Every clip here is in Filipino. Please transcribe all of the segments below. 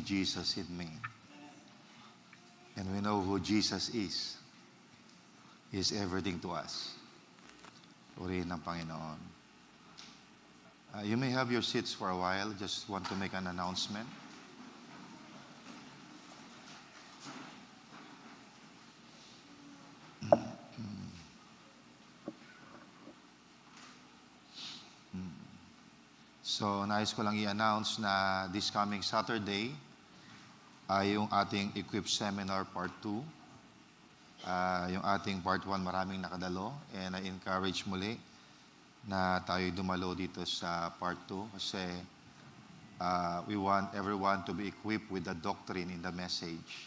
Jesus in me. And we know who Jesus is. He is everything to us. Purihin ng Panginoon. You may have your seats for a while. Just want to make an announcement. So, nais ko lang i-announce na this coming Saturday ay yung ating Equip Seminar Part 2. Yung ating Part 1 maraming nakadalo, and I encourage muli na tayo dumalo dito sa Part 2 kasi we want everyone to be equipped with the doctrine in the message.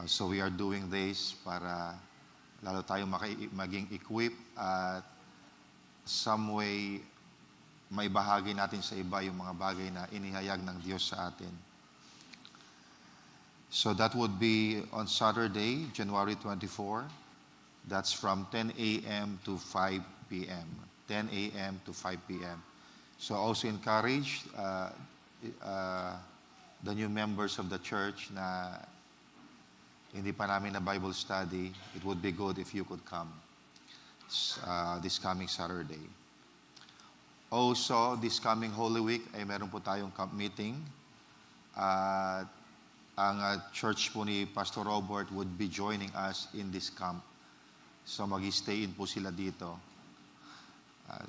So we are doing this para lalo tayo maging equipped at some way may bahagi natin sa iba yung mga bagay na inihayag ng Diyos sa atin. So that would be on Saturday, January 24. That's from 10 a.m. to 5 p.m. 10 a.m. to 5 p.m. So also encourage the new members of the church na hindi pa namin na Bible study. It would be good if you could come this coming Saturday. Also, this coming Holy Week ay meron po tayong camp meeting. Ang church po ni Pastor Robert would be joining us in this camp. So mag-stay in po sila dito.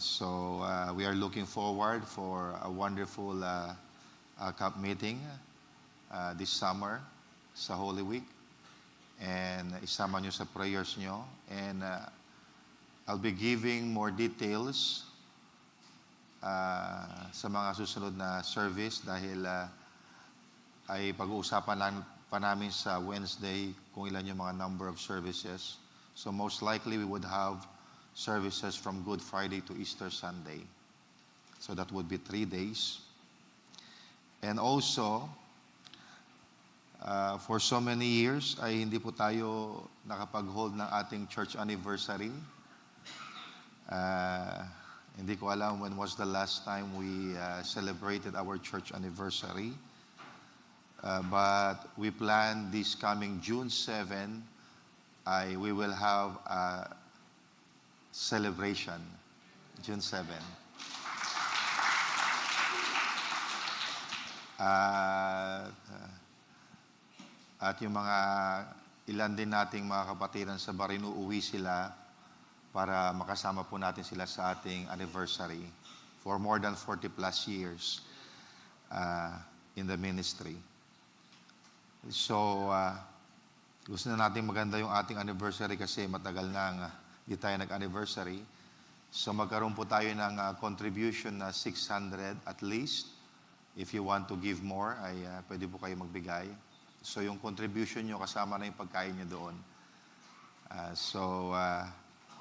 So we are looking forward for a wonderful camp meeting this summer sa Holy Week. And isama nyo sa prayers nyo. And I'll be giving more details sa mga susunod na service dahil ay pag-uusapan lang pa namin sa Wednesday kung ilan yung mga number of services. So most likely we would have services from Good Friday to Easter Sunday. So that would be 3 days. And also, for so many years ay hindi po tayo nakapag-hold ng ating church anniversary. Hindi ko alam when was the last time we celebrated our church anniversary. But we plan this coming June 7, we will have a celebration. June 7. At yung mga ilan din nating mga kapatiran sa Barino, uwi sila para makasama po natin sila sa ating anniversary for more than 40 plus years in the ministry. So, gusto na natin maganda yung ating anniversary kasi matagal na hindi tayo nag-anniversary. So, magkaroon po tayo ng contribution na 600 at least. If you want to give more, ay pwede po kayo magbigay. So, yung contribution nyo kasama na yung pagkain nyo doon.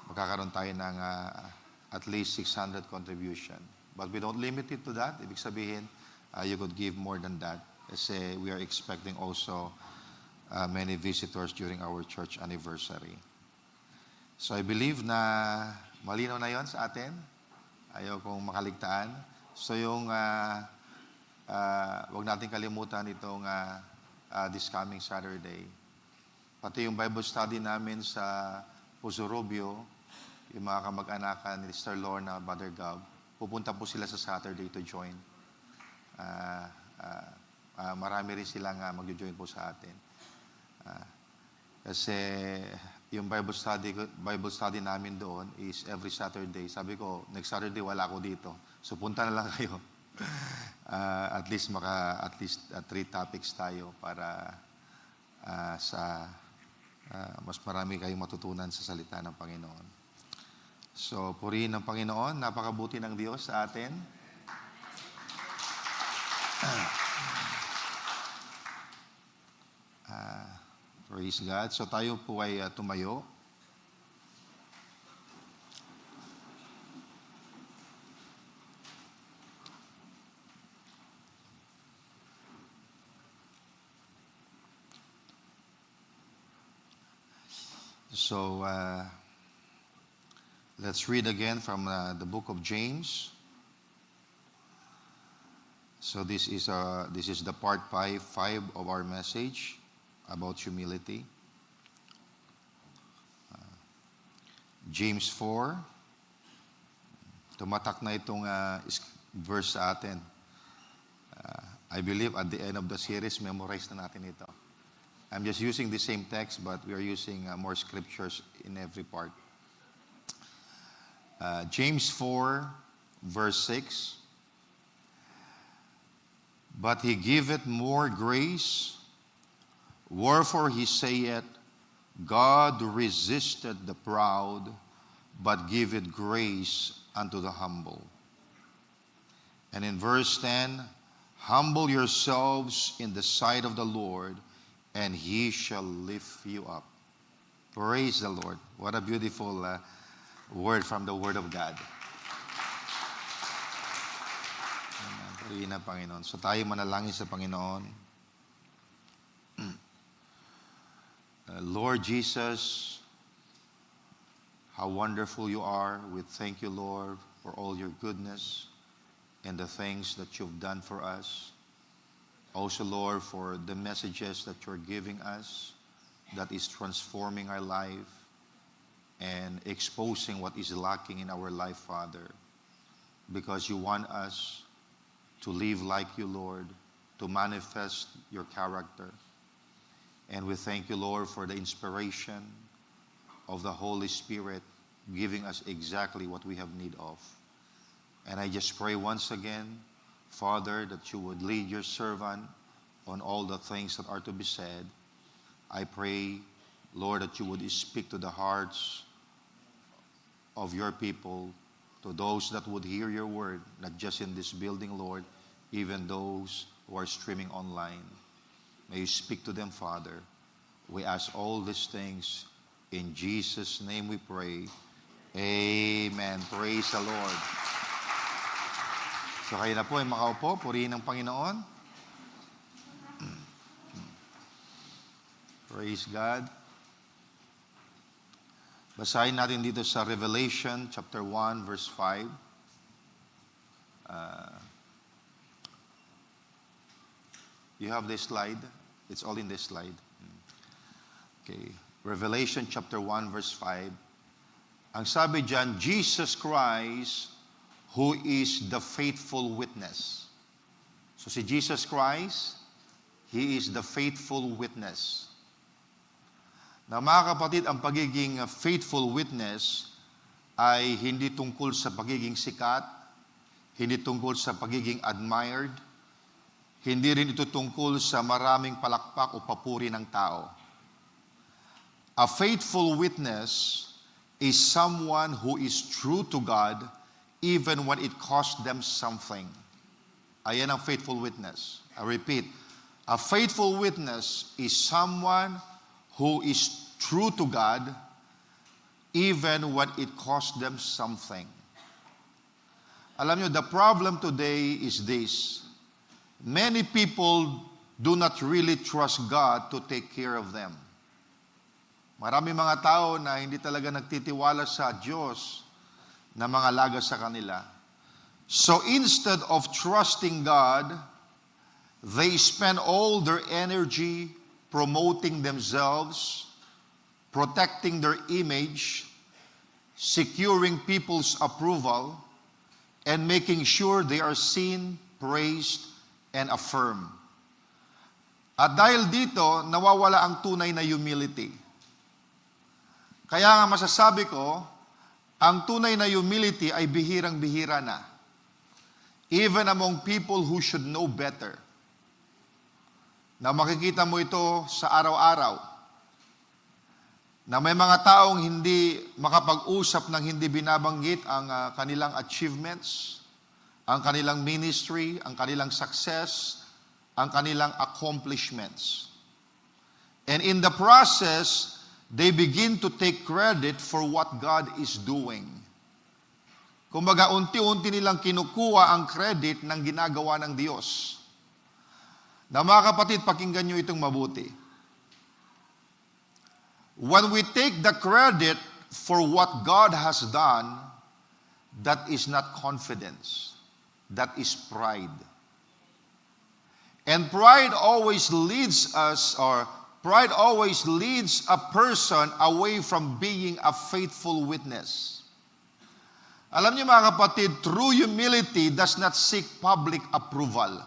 Magkakaroon tayo ng at least 600 contribution. But we don't limit it to that. Ibig sabihin, you could give more than that. Kasi we are expecting also many visitors during our church anniversary. So I believe na malinaw na yon sa atin. Ayaw kong makaligtaan. So yung wag natin kalimutan itong this coming Saturday. Pati yung Bible study namin sa Puso Rubio, yung mga kamag-anakan ni Sister Lorna, Brother Gab, pupunta po sila sa Saturday to join. Marami rin silang mag-join po sa atin. Kasi yung Bible study namin doon is every Saturday. Sabi ko, next Saturday wala ako dito. So punta na lang kayo. At least 3 topics tayo para mas marami kayong matutunan sa salita ng Panginoon. So, purihin ng Panginoon, napakabuti ng Diyos sa atin. Praise God. So, tayo po ay tumayo. So, let's read again from the book of James. So this is the part 5 of our message about humility. James 4. Tumatak na itong verse sa atin. I believe at the end of the series, memorize na natin ito. I'm just using the same text, but we are using more scriptures in every part. James 4, verse 6. But he giveth more grace, wherefore he saith, God resisteth the proud, but giveth grace unto the humble. And in verse 10, humble yourselves in the sight of the Lord, and he shall lift you up. Praise the Lord. What a beautiful word from the Word of God. Purihin ang Panginoon. So tayo manalangin sa Panginoon. Lord Jesus, how wonderful you are. We thank you, Lord, for all your goodness and the things that you've done for us. Also, Lord, for the messages that you're giving us that is transforming our life and exposing what is lacking in our life, Father, because you want us to live like you, Lord, to manifest your character. And we thank you, Lord, for the inspiration of the Holy Spirit giving us exactly what we have need of. And I just pray once again, Father, that you would lead your servant on all the things that are to be said. I pray, Lord, that you would speak to the hearts of your people, to those that would hear your word, not just in this building, Lord, even those who are streaming online. May you speak to them, Father. We ask all these things in Jesus' name we pray. Amen. Praise the Lord. So kayo na po ay makaupo, purihin ng Panginoon. Praise God. Basahin natin dito sa Revelation chapter 1 verse 5. You have this slide. It's all in this slide. Okay. Revelation chapter 1 verse 5. Ang sabi diyan, Jesus Christ, who is the faithful witness. So si Jesus Christ, He is the faithful witness. Na mga kapatid, ang pagiging faithful witness ay hindi tungkol sa pagiging sikat, hindi tungkol sa pagiging admired, hindi rin ito tungkol sa maraming palakpak o papuri ng tao. A faithful witness is someone who is true to God even when it costs them something. Ayan ang faithful witness. I repeat, a faithful witness is someone who is true to God even when it costs them something. Alam nyo, the problem today is this. Many people do not really trust God to take care of them. Marami mga tao na hindi talaga nagtitiwala sa Diyos na mga alaga sa kanila. So instead of trusting God, they spend all their energy promoting themselves, protecting their image, securing people's approval, and making sure they are seen, praised, and affirmed. At dahil dito, nawawala ang tunay na humility. Kaya nga masasabi ko, ang tunay na humility ay bihirang-bihira na. Even among people who should know better. Na makikita mo ito sa araw-araw. Na may mga taong hindi makapag-usap ng hindi binabanggit ang kanilang achievements, ang kanilang ministry, ang kanilang success, ang kanilang accomplishments. And in the process, they begin to take credit for what God is doing. Kumbaga, unti-unti nilang kinukuha ang credit ng ginagawa ng Diyos. Na mga kapatid, pakinggan nyo itong mabuti. When we take the credit for what God has done, that is not confidence. That is pride. And pride always leads a person away from being a faithful witness. Alam niyo mga kapatid, true humility does not seek public approval.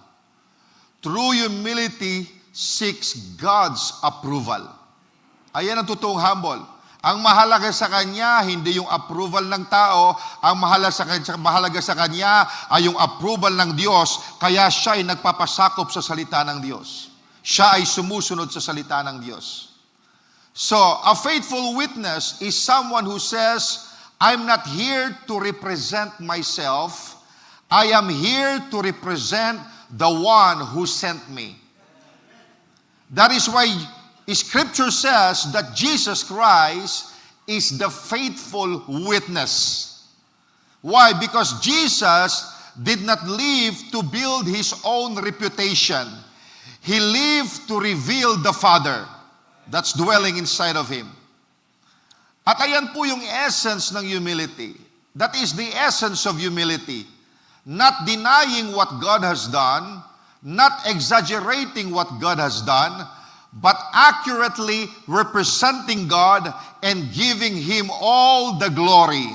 True humility seeks God's approval. Ayan ang totoong humble. Ang mahalaga sa kanya, hindi yung approval ng tao. Ang mahalaga sa kanya ay yung approval ng Diyos. Kaya siya ay nagpapasakop sa salita ng Diyos. Siya ay sumusunod sa salita ng Diyos. So, a faithful witness is someone who says, I'm not here to represent myself. I am here to represent the one who sent me. That is why Scripture says that Jesus Christ is the faithful witness. Why? Because Jesus did not live to build His own reputation. He lived to reveal the Father that's dwelling inside of Him. At ayan po yung essence ng humility. That is the essence of humility. Not denying what God has done, not exaggerating what God has done, but accurately representing God and giving Him all the glory.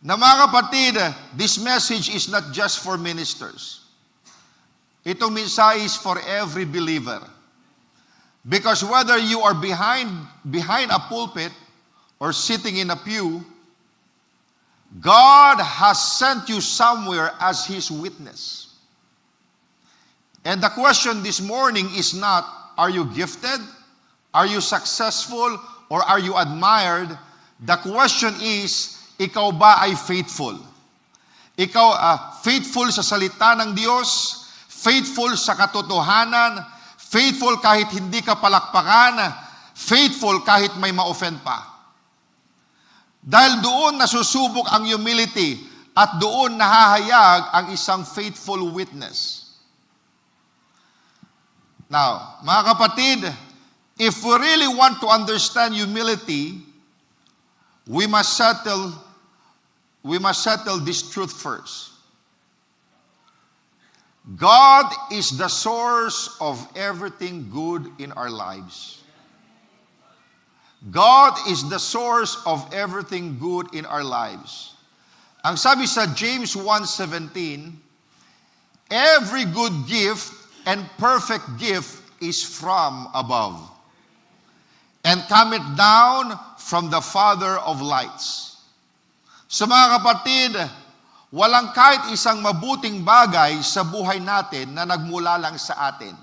Na mga kapatid, this message is not just for ministers. Itong mensahe is for every believer. Because whether you are behind a pulpit or sitting in a pew, God has sent you somewhere as His witness. And the question this morning is not, are you gifted? Are you successful? Or are you admired? The question is, ikaw ba ay faithful? Ikaw faithful sa salita ng Diyos? Faithful sa katotohanan? Faithful kahit hindi ka palakpakan, faithful kahit may ma-offend pa. Dahil doon nasusubok ang humility at doon nahahayag ang isang faithful witness. Now, mga kapatid, if we really want to understand humility, we must settle this truth first. God is the source of everything good in our lives. God is the source of everything good in our lives. Ang sabi sa James 1:17, every good gift and perfect gift is from above, and cometh down from the Father of lights. So mga kapatid, walang kahit isang mabuting bagay sa buhay natin na nagmula lang sa atin.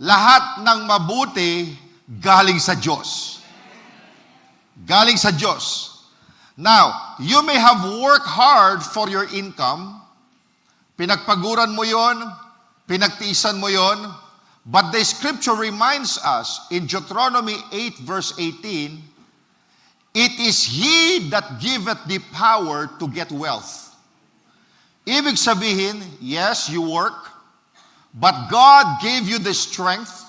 Lahat ng mabuti galing sa Diyos. Galing sa Diyos. Now, you may have worked hard for your income. Pinagpaguran mo yon, pinagtiisan mo yon, but the Scripture reminds us in Deuteronomy 8 verse 18, it is He that giveth the power to get wealth. Ibig sabihin, yes, you work, but God gave you the strength,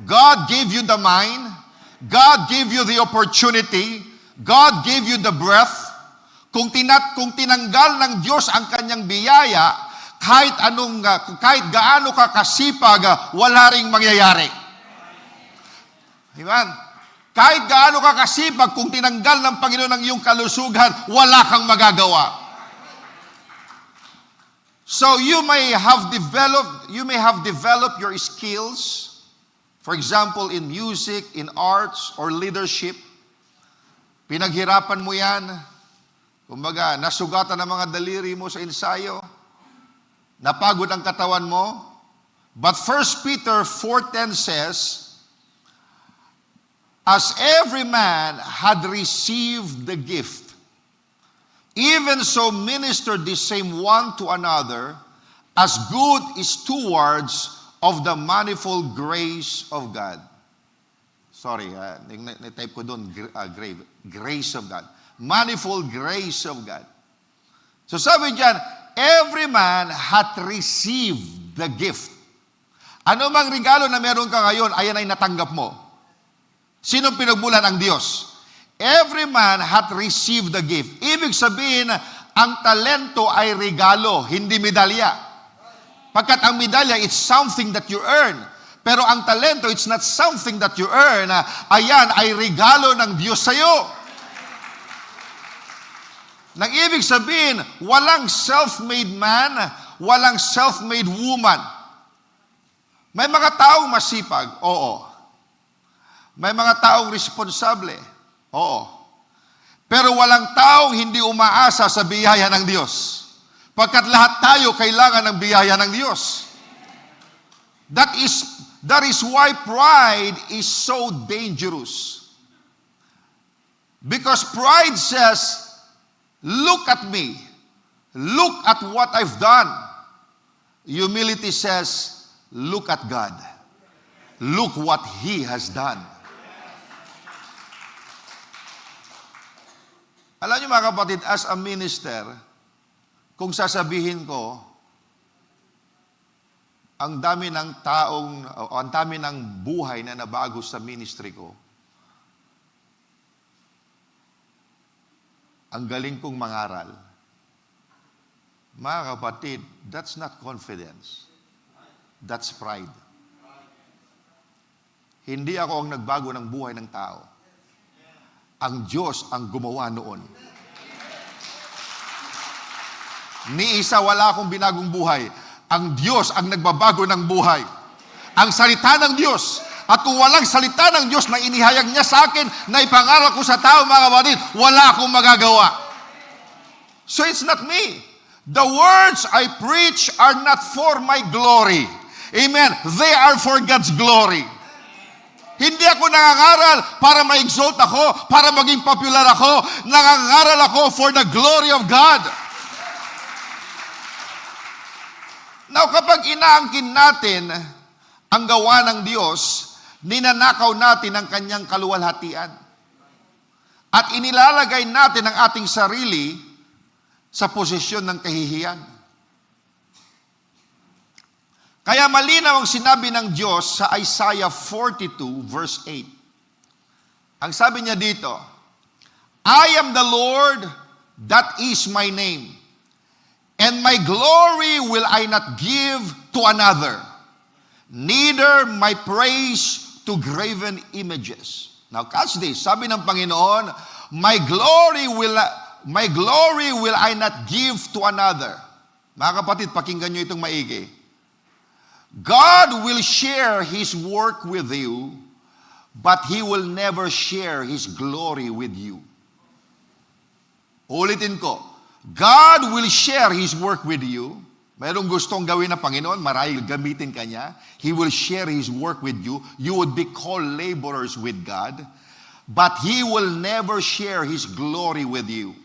God gave you the mind, God gave you the opportunity, God gave you the breath. Kung tinanggal ng Diyos ang kanyang biyaya, kahit gaano ka kasipag, wala ring mangyayari. Amen? Kahit gaano ka kasipag, kung tinanggal ng Panginoon ang iyong kalusugan, wala kang magagawa. So you may have developed your skills, for example, in music, in arts, or leadership. Pinaghirapan mo yan. Kumbaga, nasugatan ang mga daliri mo sa ensayo. Napagod ang katawan mo. But 1 Peter 4:10 says, as every man had received the gift, even so minister the same one to another, as good stewards of the manifold grace of God. Sorry, na-type ko doon, grace of God. Manifold grace of God. So sabi diyan, every man hath received the gift. Ano mang regalo na meron ka ngayon, ayan ay natanggap mo. Sinong pinagmulan? Ang Diyos. Every man hath received the gift. Ibig sabihin, ang talento ay regalo, hindi medalya. Pagkat ang medalya, it's something that you earn. Pero ang talento, it's not something that you earn. Ayan ay regalo ng Diyos sa'yo. Nang ibig sabihin, walang self-made man, walang self-made woman. May mga taong masipag, oo. May mga taong responsable, oo. Pero walang taong hindi umaasa sa biyaya ng Diyos. Pagkat lahat tayo kailangan ng biyaya ng Diyos. That is why pride is so dangerous. Because pride says, look at me. Look at what I've done. Humility says, look at God. Look what He has done. Alam niyo mga kapatid, as a minister, kung sasabihin ko, ang dami ng taong, o ang dami ng buhay na nabago sa ministry ko, ang galing kong mangaral. Mga kapatid, that's not confidence. That's pride. Hindi ako ang nagbago ng buhay ng tao. Ang Diyos ang gumawa noon. Ni isa wala akong binagong buhay. Ang Diyos ang nagbabago ng buhay. Ang salita ng Diyos. At kung walang salita ng Diyos na inihayag niya sa akin, na ipangaral ko sa tao, mga kapatid, wala akong magagawa. So it's not me. The words I preach are not for my glory. Amen. They are for God's glory. Hindi ako nangangaral para ma-exalt ako, para maging popular ako. Nangangaral ako for the glory of God. Now, kapag inaangkin natin ang gawa ng Diyos, ninanakaw natin ang kanyang kaluwalhatian. At inilalagay natin ang ating sarili sa posisyon ng kahihiyan. Kaya malinaw ang sinabi ng Diyos sa Isaiah 42 verse 8. Ang sabi niya dito, I am the Lord, that is my name. And my glory will I not give to another, neither my praise to graven images. Now catch this, sabi ng Panginoon, my glory will I not give to another. Mga kapatid, pakinggan nyo itong maigi. God will share His work with you, but He will never share His glory with you. Ulitin ko. God will share His work with you. Mayroong gustong gawin na Panginoon, marahil gamitin ka niya. He will share His work with you. You would be called laborers with God. But He will never share His glory with you.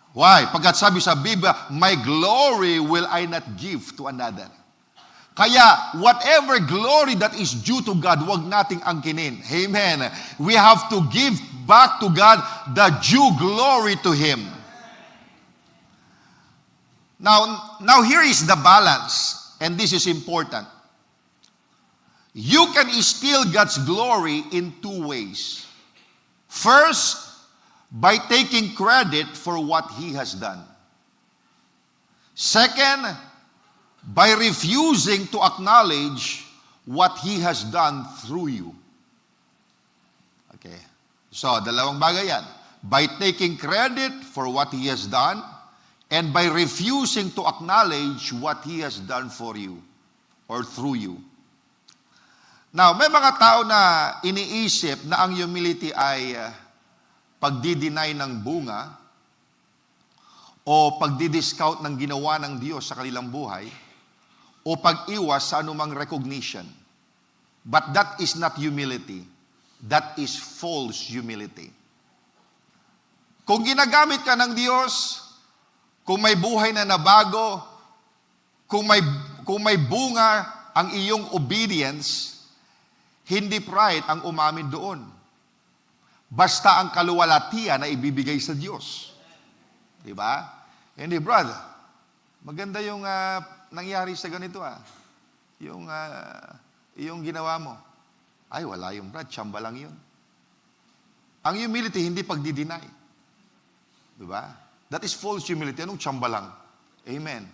Why? Pagkat sabi sa Biblia, my glory will I not give to another. Kaya, whatever glory that is due to God, wag nating angkinin. Amen. We have to give back to God the due glory to Him. Now here is the balance, and this is important. You can steal God's glory in two ways. First, by taking credit for what He has done. Second, by refusing to acknowledge what He has done through you. Okay. So, dalawang bagay yan. By taking credit for what He has done, and by refusing to acknowledge what He has done for you or through you. Now, may mga tao na iniisip na ang humility ay pagdi-deny ng bunga o pagdi-discount ng ginawa ng Diyos sa kanilang buhay o pag-iwas sa anumang recognition. But that is not humility. That is false humility. Kung ginagamit ka ng Diyos, kung may buhay na nabago, kung may bunga ang iyong obedience, hindi pride ang umamin doon. Basta ang kaluwalhatian na ibibigay sa Diyos. Diba? Hindi, brother. Maganda yung nangyari sa ganito. Yung ginawa mo. Ay, wala yung brad. Tsamba lang yun. Ang humility, hindi pagdi-deny. Diba? That is false humility. Anong tsamba lang? Amen.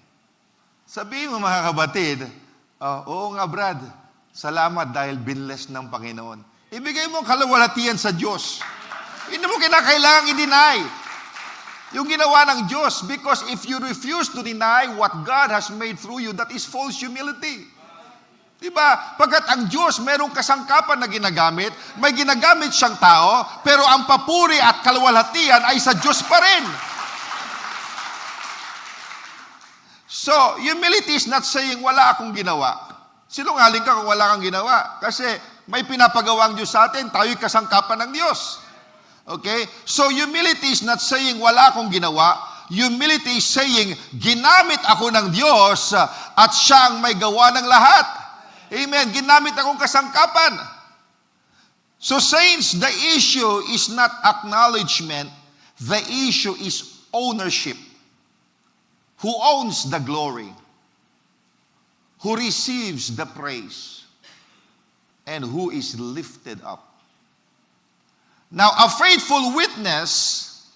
Sabihin mo mga kabatid, oo nga Brad, salamat dahil binless ng Panginoon. Ibigay mo ang kalawalatian sa Diyos. Hindi mo kinakailangang i-deny yung ginawa ng Diyos. Because if you refuse to deny what God has made through you, that is false humility. Diba? Pagkat ang Diyos merong kasangkapan na ginagamit, may ginagamit siyang tao, pero ang papuri at kalawalatian ay sa Diyos pa rin. So, humility is not saying wala akong ginawa. Sinungaling ka kung wala kang ginawa. Kasi may pinapagawa ang Diyos sa atin, tayo'y kasangkapan ng Diyos. Okay? So, humility is not saying wala akong ginawa. Humility is saying, ginamit ako ng Diyos at siya ang may gawa ng lahat. Amen. Ginamit akong kasangkapan. So, saints, the issue is not acknowledgement. The issue is ownership. Who owns the glory? Who receives the praise? And who is lifted up? Now, a faithful witness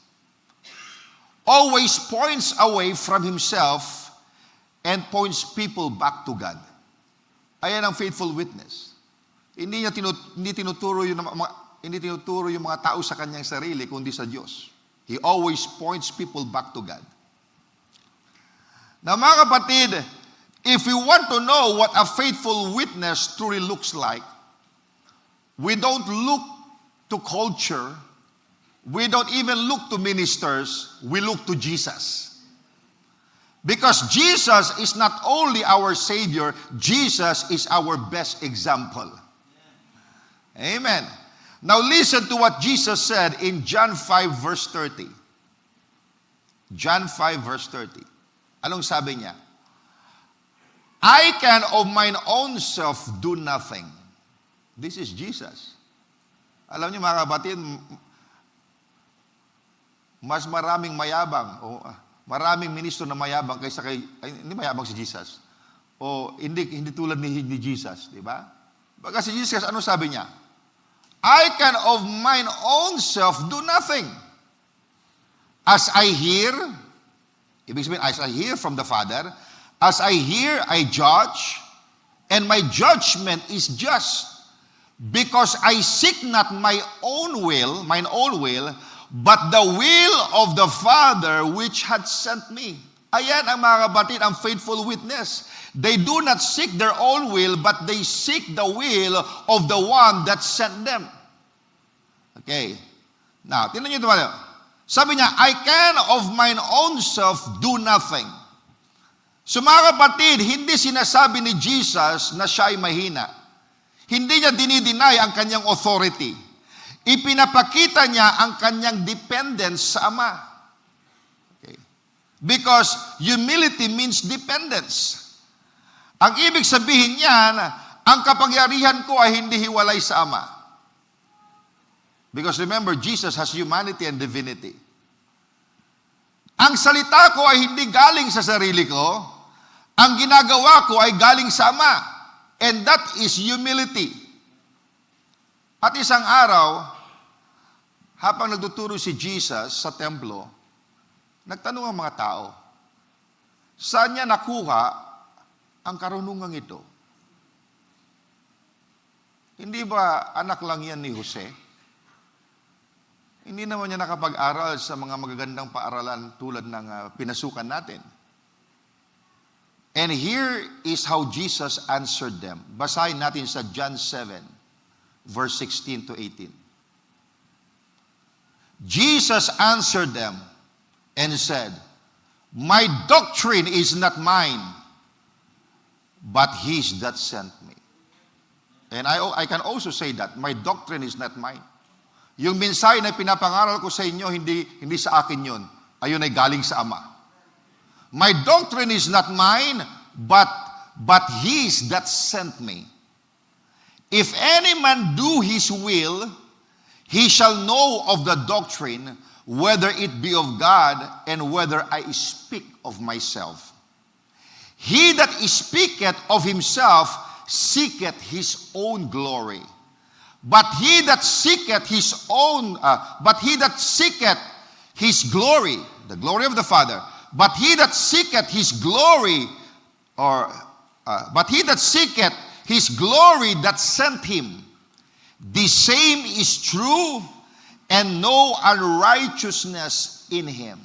always points away from himself and points people back to God. Ayan ang faithful witness. Hindi tinuturo yung mga tao sa kanyang sarili, kundi sa Diyos. He always points people back to God. Now, mga kapatid, if we want to know what a faithful witness truly looks like, we don't look to culture, we don't even look to ministers, we look to Jesus. Because Jesus is not only our Savior, Jesus is our best example. Amen. Now listen to what Jesus said in John 5 verse 30. John 5 verse 30. Anong sabi niya? I can of mine own self do nothing. This is Jesus. Alam niyo mga kapatid, mas maraming mayabang o maraming ministro na mayabang kaysa hindi mayabang si Jesus. O hindi tulad ni Jesus, di ba? Baga si Jesus, ano sabi niya? I can of mine own self do nothing. As I hear, ibig sabihin, as I hear from the Father, as I hear, I judge, and my judgment is just, because I seek not mine own will, but the will of the Father which had sent me. Ayan ang mga kapatid, ang faithful witness. They do not seek their own will, but they seek the will of the one that sent them. Okay. Now, tingnan niyo ito. Sabi niya, I can of mine own self do nothing. So mga kapatid, hindi sinasabi ni Jesus na siya ay mahina. Hindi niya dinideny ang kanyang authority. Ipinapakita niya ang kanyang dependence sa Ama. Okay. Because humility means dependence. Ang ibig sabihin niyan, ang kapangyarihan ko ay hindi hiwalay sa Ama. Because remember, Jesus has humanity and divinity. Ang salita ko ay hindi galing sa sarili ko. Ang ginagawa ko ay galing sa Ama. And that is humility. At isang araw, habang nagtuturo si Jesus sa templo, nagtanong ang mga tao, saan niya nakuha ang karunungang ito? Hindi ba anak lang yan ni Jose? Hindi naman niya nakapag-aral sa mga magagandang paaralan tulad ng pinasukan natin. And here is how Jesus answered them. Basahin natin sa John 7, verse 16 to 18. Jesus answered them and said, my doctrine is not mine, but His that sent me. And I can also say that, my doctrine is not mine. Yung mensahe na pinapangaral ko sa inyo, hindi sa akin yun. Ayun ay galing sa Ama. My doctrine is not mine, but His that sent me. If any man do His will, he shall know of the doctrine, whether it be of God, and whether I speak of myself. He that speaketh of himself seeketh his own glory. But he that seeketh his glory, the glory of the Father, but he that seeketh his glory, but he that seeketh his glory that sent him, the same is true, and no unrighteousness in him.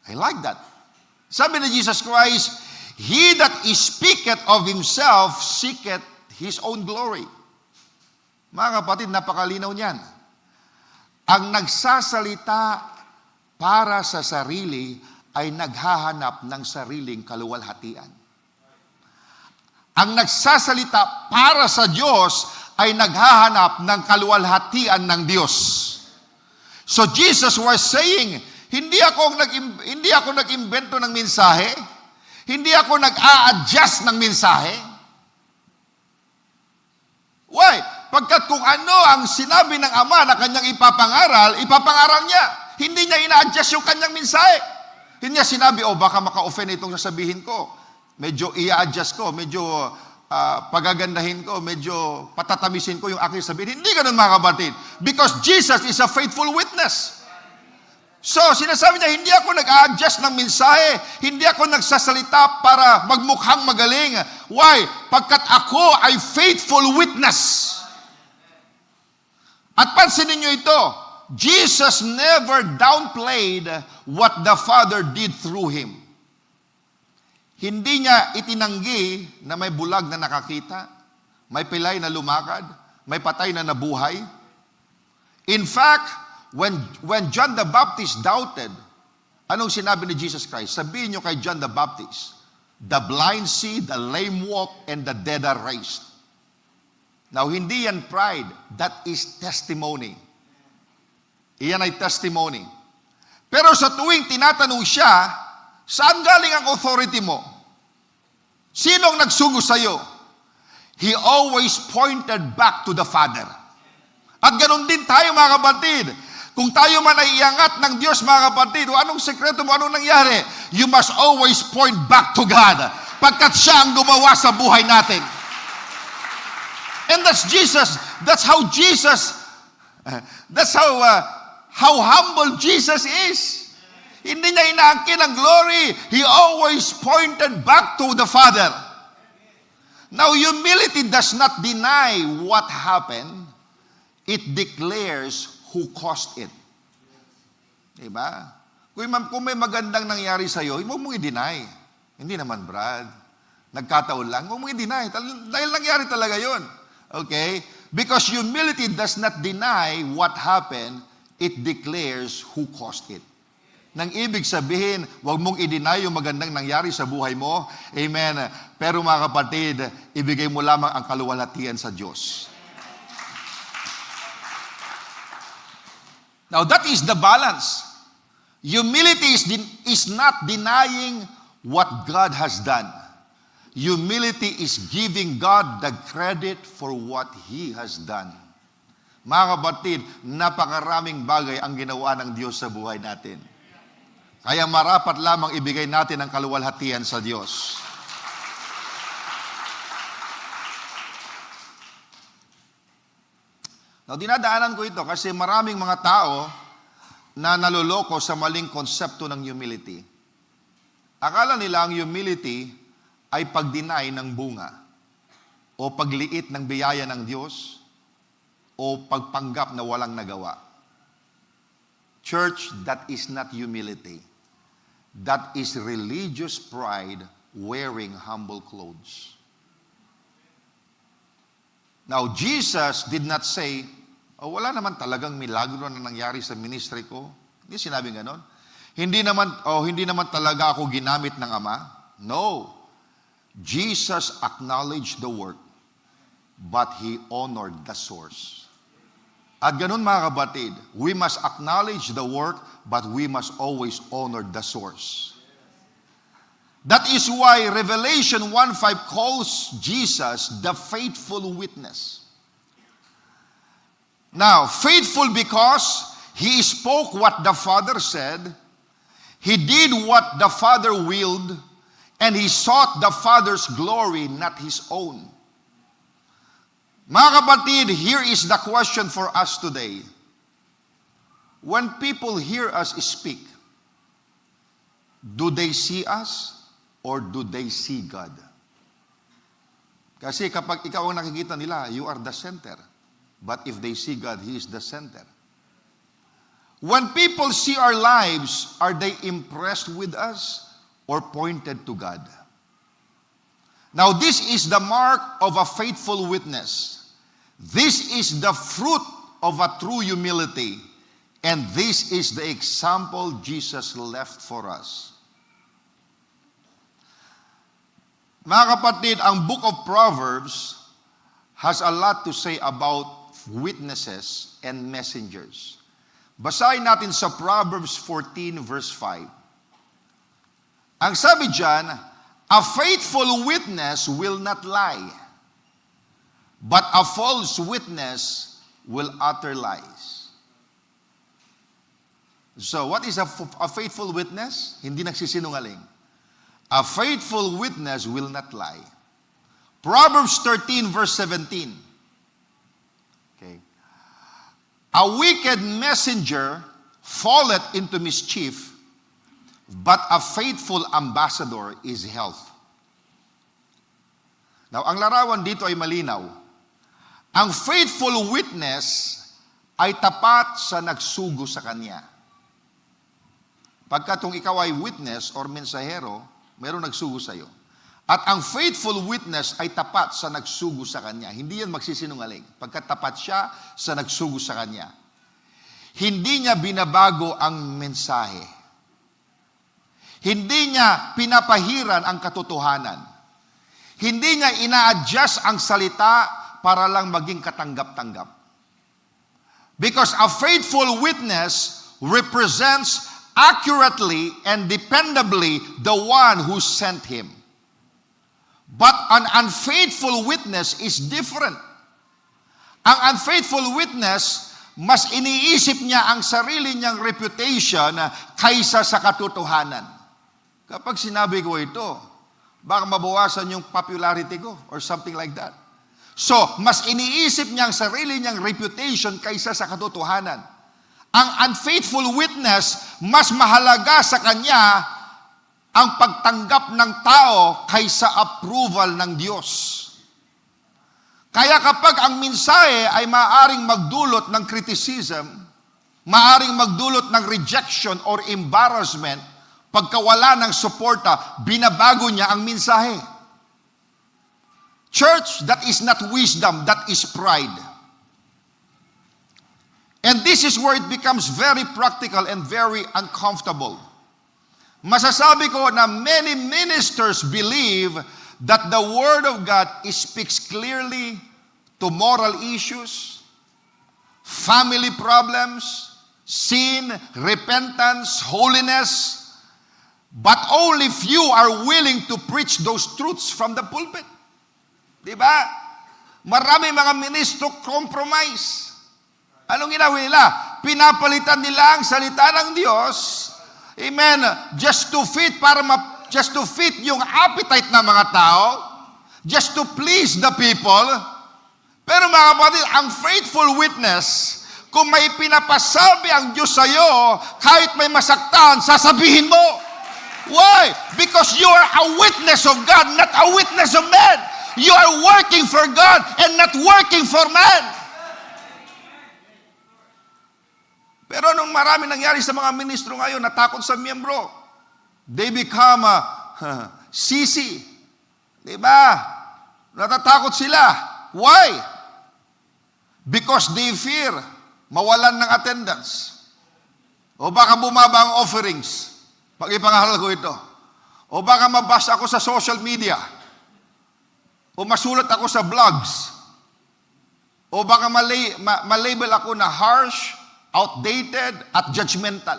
I like that. Sabi ni Jesus Christ, he that speaketh of himself seeketh his own glory. Mga kapatid, napakalinaw niyan. Ang nagsasalita para sa sarili ay naghahanap ng sariling kaluwalhatian. Ang nagsasalita para sa Diyos ay naghahanap ng kaluwalhatian ng Diyos. So Jesus was saying, hindi ako nag-imbento ng mensahe, hindi ako nag-a-adjust ng mensahe. Why? Pagkat kung ano ang sinabi ng Ama na kanyang ipapangaral niya. Hindi niya ina-adjust yung kanyang mensahe. Hindi niya sinabi, baka maka-offend itong sasabihin ko. Medyo i-adjust ko, medyo pagagandahin ko, medyo patatamisin ko yung aking sabihin. Hindi ganun mga kapatid. Because Jesus is a faithful witness. So, sinasabi niya, hindi ako nag-a-adjust ng mensahe, hindi ako nagsasalita para magmukhang magaling. Why? Pagkat ako ay faithful witness. At pansinin niyo ito, Jesus never downplayed what the Father did through Him. Hindi niya itinanggi na may bulag na nakakita, may pilay na lumakad, may patay na nabuhay. In fact, when John the Baptist doubted, anong sinabi ni Jesus Christ? Sabihin niyo kay John the Baptist, the blind see, the lame walk, and the dead are raised. Now, hindi yan pride. That is testimony. Iyan ay testimony. Pero sa tuwing tinatanong siya, saan galing ang authority mo? Sinong nagsugo sa'yo? He always pointed back to the Father. At ganun din tayo mga kapatid. Kung tayo man ay iangat ng Diyos mga kapatid, o anong sekreto mo, anong nangyari? You must always point back to God. Pagkat siya ang gumawa sa buhay natin. And that's Jesus. That's how Jesus, that's how humble Jesus is. Hindi niya inaangkin ang glory. He always pointed back to the Father. Now, humility does not deny what happened. It declares who caused it. Diba? Kung may magandang nangyari sa'yo, huwag mong i-deny. Hindi naman, Brad. Nagkataon lang. Huwag mong i-deny. Dahil nangyari talaga yun. Okay? Because humility does not deny what happened, it declares who caused it. Nang ibig sabihin, huwag mong i-deny yung magandang nangyari sa buhay mo. Amen. Pero mga kapatid, ibigay mo lamang ang kaluwalhatian sa Diyos. Now that is the balance. Humility is not denying what God has done. Humility is giving God the credit for what He has done. Mga kapatid, napakaraming bagay ang ginawa ng Diyos sa buhay natin. Kaya marapat lamang ibigay natin ang kaluwalhatian sa Diyos. Now, dinadaanan ko ito kasi maraming mga tao na naloloko sa maling konsepto ng humility. Akala nila ang humility ay pag-deny ng bunga o pagliit ng biyaya ng Diyos o pagpanggap na walang nagawa. Church, that is not humility. That is religious pride wearing humble clothes. Now, Jesus did not say, wala naman talagang milagro na nangyari sa ministry ko. Hindi sinabing ganon. Hindi naman talaga ako ginamit ng Ama. No. Jesus acknowledged the work, but He honored the source. At ganun mga kapatid, we must acknowledge the work, but we must always honor the source. That is why Revelation 1:5 calls Jesus the faithful witness. Now, faithful because He spoke what the Father said, He did what the Father willed, and He sought the Father's glory, not His own. Mga kapatid, here is the question for us today. when people hear us speak, do they see us or do they see God? Kasi kapag ikaw ang nakikita nila, you are the center. But if they see God, He is the center. When people see our lives, are they impressed with us or pointed to God? Now, this is the mark of a faithful witness. This is the fruit of a true humility. And this is the example Jesus left for us. Mga kapatid, ang book of Proverbs has a lot to say about witnesses and messengers. Basahin natin sa Proverbs 14 verse 5. Ang sabi diyan, a faithful witness will not lie, but a false witness will utter lies. So, what is a faithful witness? Hindi nagsisinungaling. A faithful witness will not lie. Proverbs 13 verse 17. Okay. A wicked messenger falleth into mischief, but a faithful ambassador is health. Now, ang larawan dito ay malinaw. Ang faithful witness ay tapat sa nagsugo sa kanya. Pagka kung ikaw ay witness or mensahero, mayroong nagsugo sa iyo. At ang faithful witness ay tapat sa nagsugo sa kanya. Hindi yan magsisinungaling. Pagka tapat siya sa nagsugo sa kanya. Hindi niya binabago ang mensahe. Hindi niya pinapahiran ang katotohanan. Hindi niya ina-adjust ang salita para lang maging katanggap-tanggap. Because a faithful witness represents accurately and dependably the one who sent him. But an unfaithful witness is different. Ang unfaithful witness, mas iniisip niya ang sarili niyang reputation kaysa sa katotohanan. Kapag sinabi ko ito, baka mabawasan yung popularity ko or something like that. So, mas iniisip niya ang sarili niyang reputation kaysa sa katotohanan. Ang unfaithful witness, mas mahalaga sa kanya ang pagtanggap ng tao kaysa approval ng Diyos. Kaya kapag ang mensahe ay maaring magdulot ng criticism, maaring magdulot ng rejection or embarrassment, pagkawala ng suporta, binabago niya ang mensahe. Church, that is not wisdom, that is pride. And this is where it becomes very practical and very uncomfortable. Masasabi ko na many ministers believe that the Word of God speaks clearly to moral issues, family problems, sin, repentance, holiness, but only few are willing to preach those truths from the pulpit. Diba? Marami mga ministro compromise. Anong ginawa nila? Pinapalitan nila ang salita ng Diyos, amen, just to fit yung appetite ng mga tao, just to please the people. Pero mga kapatid, ang faithful witness, kung may pinapasabi ang Diyos sa iyo, kahit may masaktan, sasabihin mo. Why? Because you are a witness of God, not a witness of man. You are working for God and not working for man. Pero nung marami nangyari sa mga ministro ngayon, natakot sa miyembro. They become sisi. Diba? Natatakot sila. Why? Because they fear mawalan ng attendance. O baka bumaba ang offerings. Pag ipangaral ko ito. O baka mabasa ako sa social media. O masulat ako sa blogs. O baka malabel ako na harsh, outdated, at judgmental.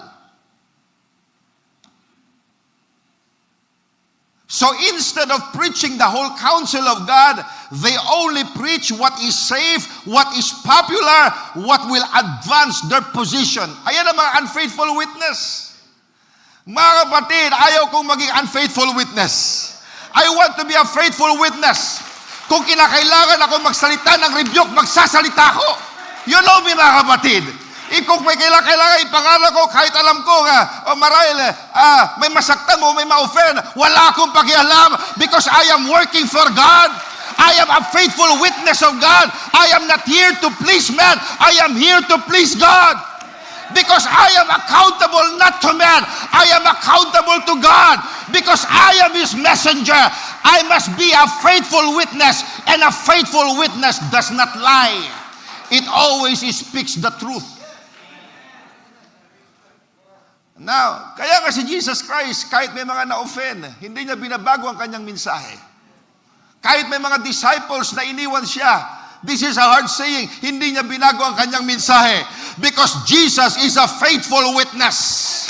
So instead of preaching the whole counsel of God, they only preach what is safe, what is popular, what will advance their position. Ayan ang mga unfaithful witness. Mga kapatid, ayaw kong maging unfaithful witness. I want to be a faithful witness. Kung kinakailangan ako magsalita ng rebuke, magsasalita ako. You know me, mga kapatid. Kung may kailangan ipangalan ko, kahit alam ko marahil may masaktan mo, may ma-offend, wala akong pakialam because I am working for God. I am a faithful witness of God. I am not here to please man. I am here to please God. Because I am accountable not to man. I am accountable to God. Because I am His messenger. I must be a faithful witness. And a faithful witness does not lie. It always speaks the truth. Now, kaya kasi Jesus Christ, kahit may mga na-offend, hindi niya binabago ang kanyang mensahe. Kahit may mga disciples na iniwan siya, this is a hard saying, hindi niya binago ang kanyang mensahe. Because Jesus is a faithful witness.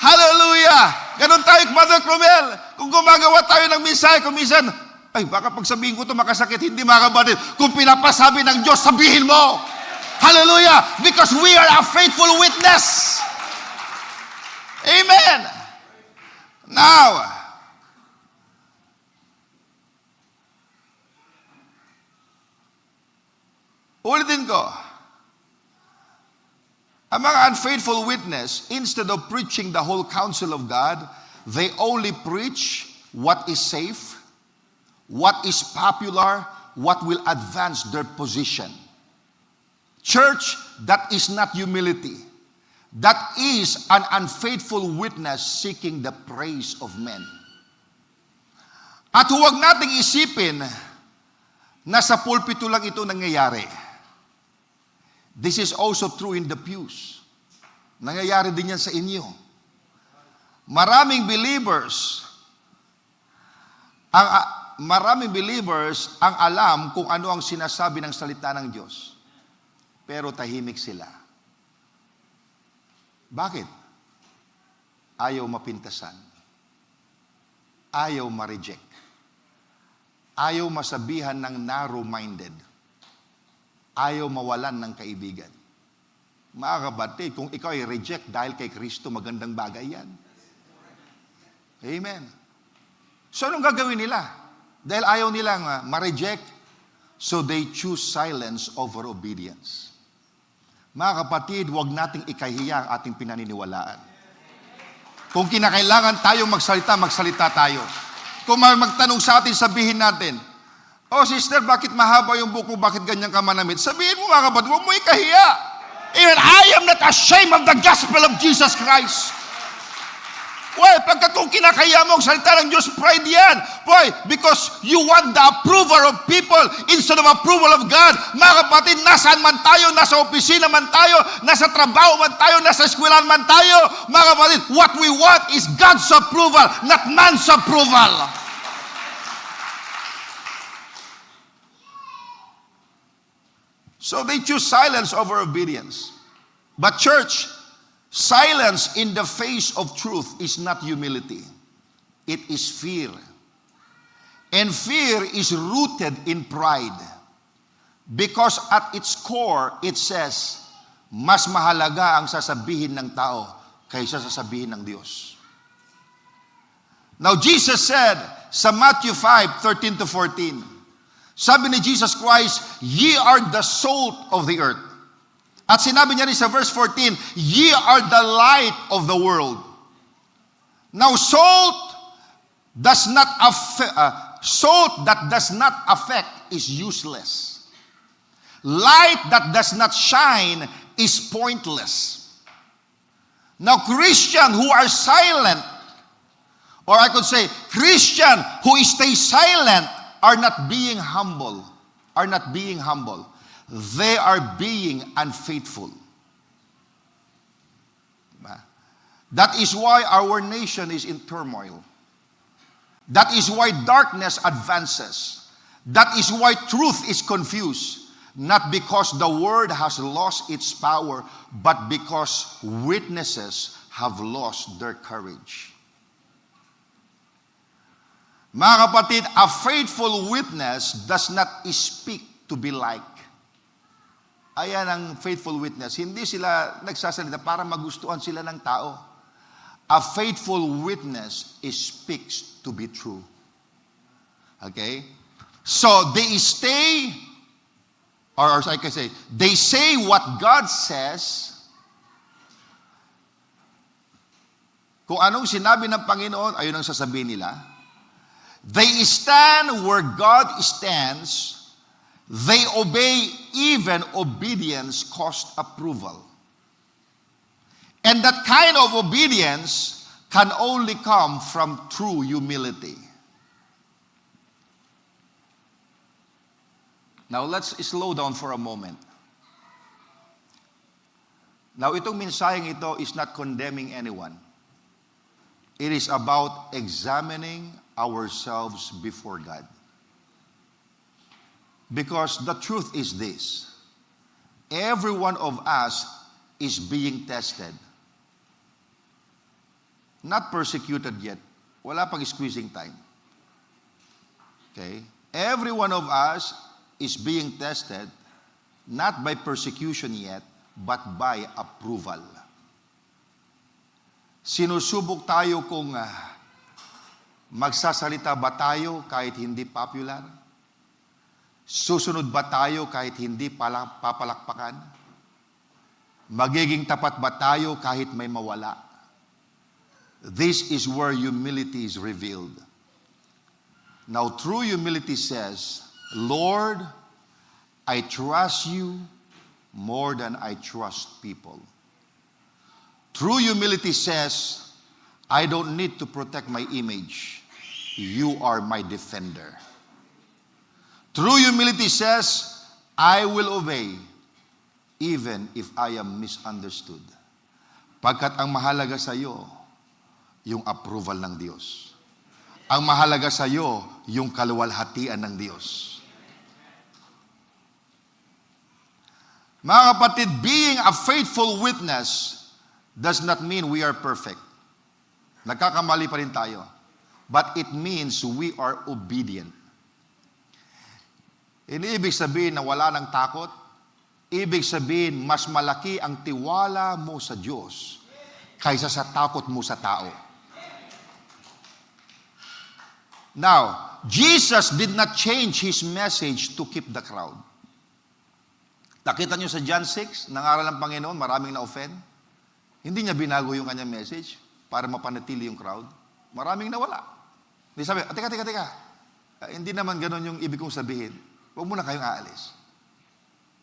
Hallelujah! Ganon tayo, Mother Cromel. Kung gumagawa tayo ng mensahe, kung minsan, baka pag sabihin ko ito makasakit, hindi mga kapatid. Kung pinapasabi ng Diyos, sabihin mo. Hallelujah! Because we are a faithful witness. Amen. Now, ulitin ko, ang mga unfaithful witness, instead of preaching the whole counsel of God, they only preach what is safe, what is popular, what will advance their position. Church, that is not humility. That is an unfaithful witness seeking the praise of men. At huwag nating isipin na sa pulpito lang ito nangyayari. This is also true in the pews. Nangyayari din yan sa inyo. Maraming believers ang alam kung ano ang sinasabi ng salita ng Diyos. Pero tahimik sila. Bakit? Ayaw mapintasan. Ayaw ma-reject. Ayaw masabihan ng narrow-minded. Ayaw mawalan ng kaibigan. Mga kapatid, kung ikaw ay reject dahil kay Kristo, magandang bagay yan. Amen. So, anong gagawin nila? Dahil ayaw nilang ma-reject, so they choose silence over obedience. Mga kapatid, huwag nating ikahiya ang ating pinaniniwalaan. Kung kinakailangan tayong magsalita tayo. Kung magtanong sa atin, sabihin natin, "Oh, sister, bakit mahaba yung buhok mo? Bakit ganyan ka manamit?" Sabihin mo, mga kapatid, huwag mo ikahiya. Even I am not ashamed of the gospel of Jesus Christ. Why? Pagkat kung kinakaya mo ang salita ng Diyos, pride yan. Why? Because you want the approval of people instead of approval of God. Mga kapatid, nasaan man tayo, nasa opisina man tayo, nasa trabaho man tayo, nasa eskwelahan man tayo, mga kapatid, what we want is God's approval, not man's approval. So they choose silence over obedience. But church, silence in the face of truth is not humility. It is fear. And fear is rooted in pride. Because at its core, it says, mas mahalaga ang sasabihin ng tao kaysa sasabihin ng Diyos. Now, Jesus said sa Matthew 5:13-14, sabi ni Jesus Christ, "Ye are the salt of the earth." At sinabi niya rin sa verse 14, "Ye are the light of the world." Now, salt that does not affect is useless. Light that does not shine is pointless. Now, Christian who are silent, or I could say, Christian who stay silent, are not being humble. They are being unfaithful. That is why our nation is in turmoil. That is why darkness advances. That is why truth is confused. Not because the word has lost its power, but because witnesses have lost their courage. Mga kapatid, a faithful witness does not speak to be liked. Ayan ang faithful witness. Hindi sila nagsasalita para magustuhan sila ng tao. A faithful witness speaks to be true. Okay? So they stay, or I can say, they say what God says, Kung anong sinabi ng Panginoon, ayun ang sasabihin nila. They stand where God stands. They obey, even obedience cost approval. And that kind of obedience can only come from true humility. Now let's slow down for a moment. Now itong mensaheng ito is not condemning anyone. It is about examining ourselves before God. Because the truth is this. Every one of us is being tested. Not persecuted yet. Wala pang squeezing time. Okay? Every one of us is being tested, not by persecution yet, but by approval. Sinusubok tayo kung magsasalita ba tayo kahit hindi popular? Susunod ba tayo kahit hindi papalakpakan? Magiging tapat ba tayo kahit may mawala? This is where humility is revealed. Now, true humility says, Lord, I trust you more than I trust people. True humility says, I don't need to protect my image. You are my defender. True humility says, I will obey even if I am misunderstood. Pagkat ang mahalaga sa iyo, yung approval ng Diyos. Ang mahalaga sa iyo, yung kaluwalhatian ng Diyos. Mga kapatid, being a faithful witness does not mean we are perfect. Nagkakamali pa rin tayo. But it means we are obedient. Hindi ibig sabihin na wala ng takot. Ibig sabihin, mas malaki ang tiwala mo sa Diyos kaysa sa takot mo sa tao. Now, Jesus did not change His message to keep the crowd. Nakita niyo sa John 6, nangaral ng Panginoon, maraming na-offend. Hindi niya binago yung kanyang message para mapanatili yung crowd. Maraming nawala. Hindi sabi, teka. Hindi naman ganun yung ibig kong sabihin. Huwag muna kayong aalis.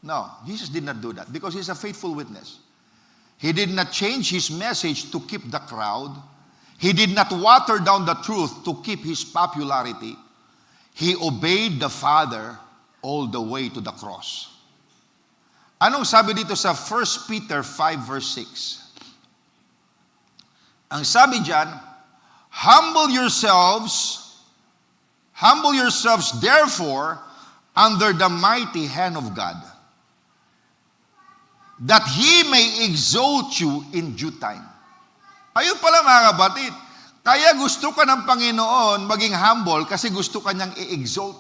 No, Jesus did not do that because He's a faithful witness. He did not change His message to keep the crowd. He did not water down the truth to keep His popularity. He obeyed the Father all the way to the cross. Anong sabi dito sa 1 Peter 5 verse 6? Ang sabi diyan, humble yourselves therefore under the mighty hand of God, that He may exalt you in due time. Ayun pala mga kapatid, kaya gusto ka ng Panginoon maging humble kasi gusto ka niyang i-exalt.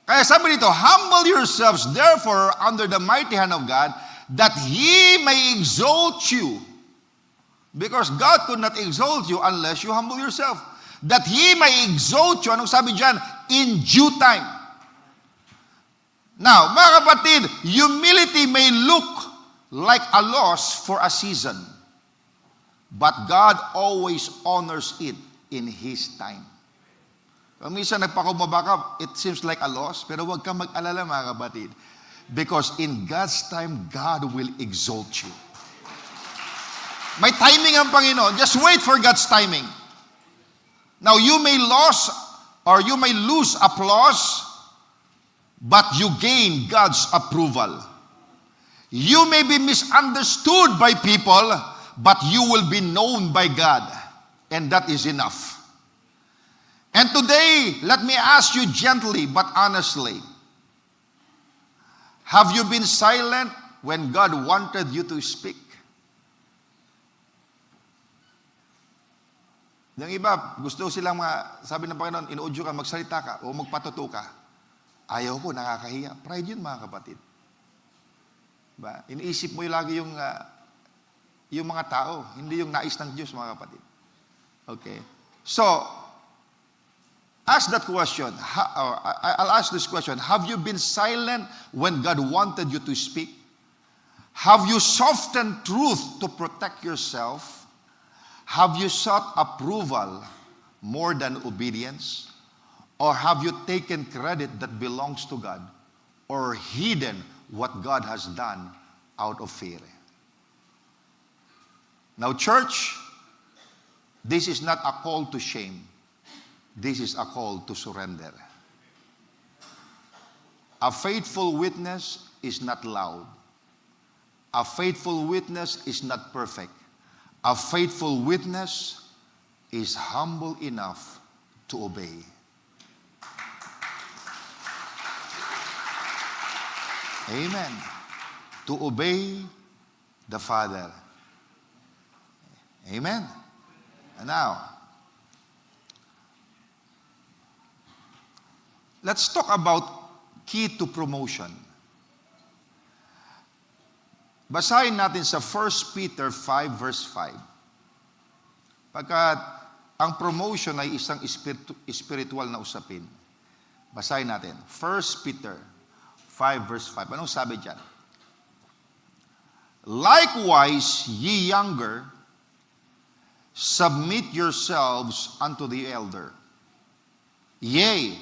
Kaya sabi dito, humble yourselves therefore under the mighty hand of God, that He may exalt you. Because God could not exalt you unless you humble yourself. That He may exalt you, anong sabi dyan? In due time. Now, mga kapatid, humility may look like a loss for a season. But God always honors it in His time. Kung minsan nagpakumbaba ka, it seems like a loss, pero huwag kang mag-alala mga kapatid. Because in God's time, God will exalt you. May timing ang Panginoon. Just wait for God's timing. Now, you may lose applause, but you gain God's approval. You may be misunderstood by people, but you will be known by God. And that is enough. And today, let me ask you gently but honestly, have you been silent when God wanted you to speak? Yung iba, gusto silang sabi ng Panginoon, inuudyo ka, magsalita ka, o magpatuto ka. Ayaw ko, nakakahiya. Pride yun mga kapatid. Ba? Iniisip mo lagi yung mga tao, hindi yung nais ng Diyos mga kapatid. Okay. So, ask that question. I'll ask this question. Have you been silent when God wanted you to speak? Have you softened truth to protect yourself? Have you sought approval more than obedience? Or have you taken credit that belongs to God? Or hidden what God has done out of fear? Now, church, this is not a call to shame. This is a call to surrender. A faithful witness is not loud. A faithful witness is not perfect. A faithful witness is humble enough to obey. Amen. To obey the Father. Amen. And now, let's talk about key to promotion. Basahin natin sa 1 Peter 5 verse 5. Pagkat ang promotion ay isang spiritual na usapin. Basahin natin. 1 Peter 5 verse 5. Anong sabi dyan? Likewise, ye younger, submit yourselves unto the elder. Yea,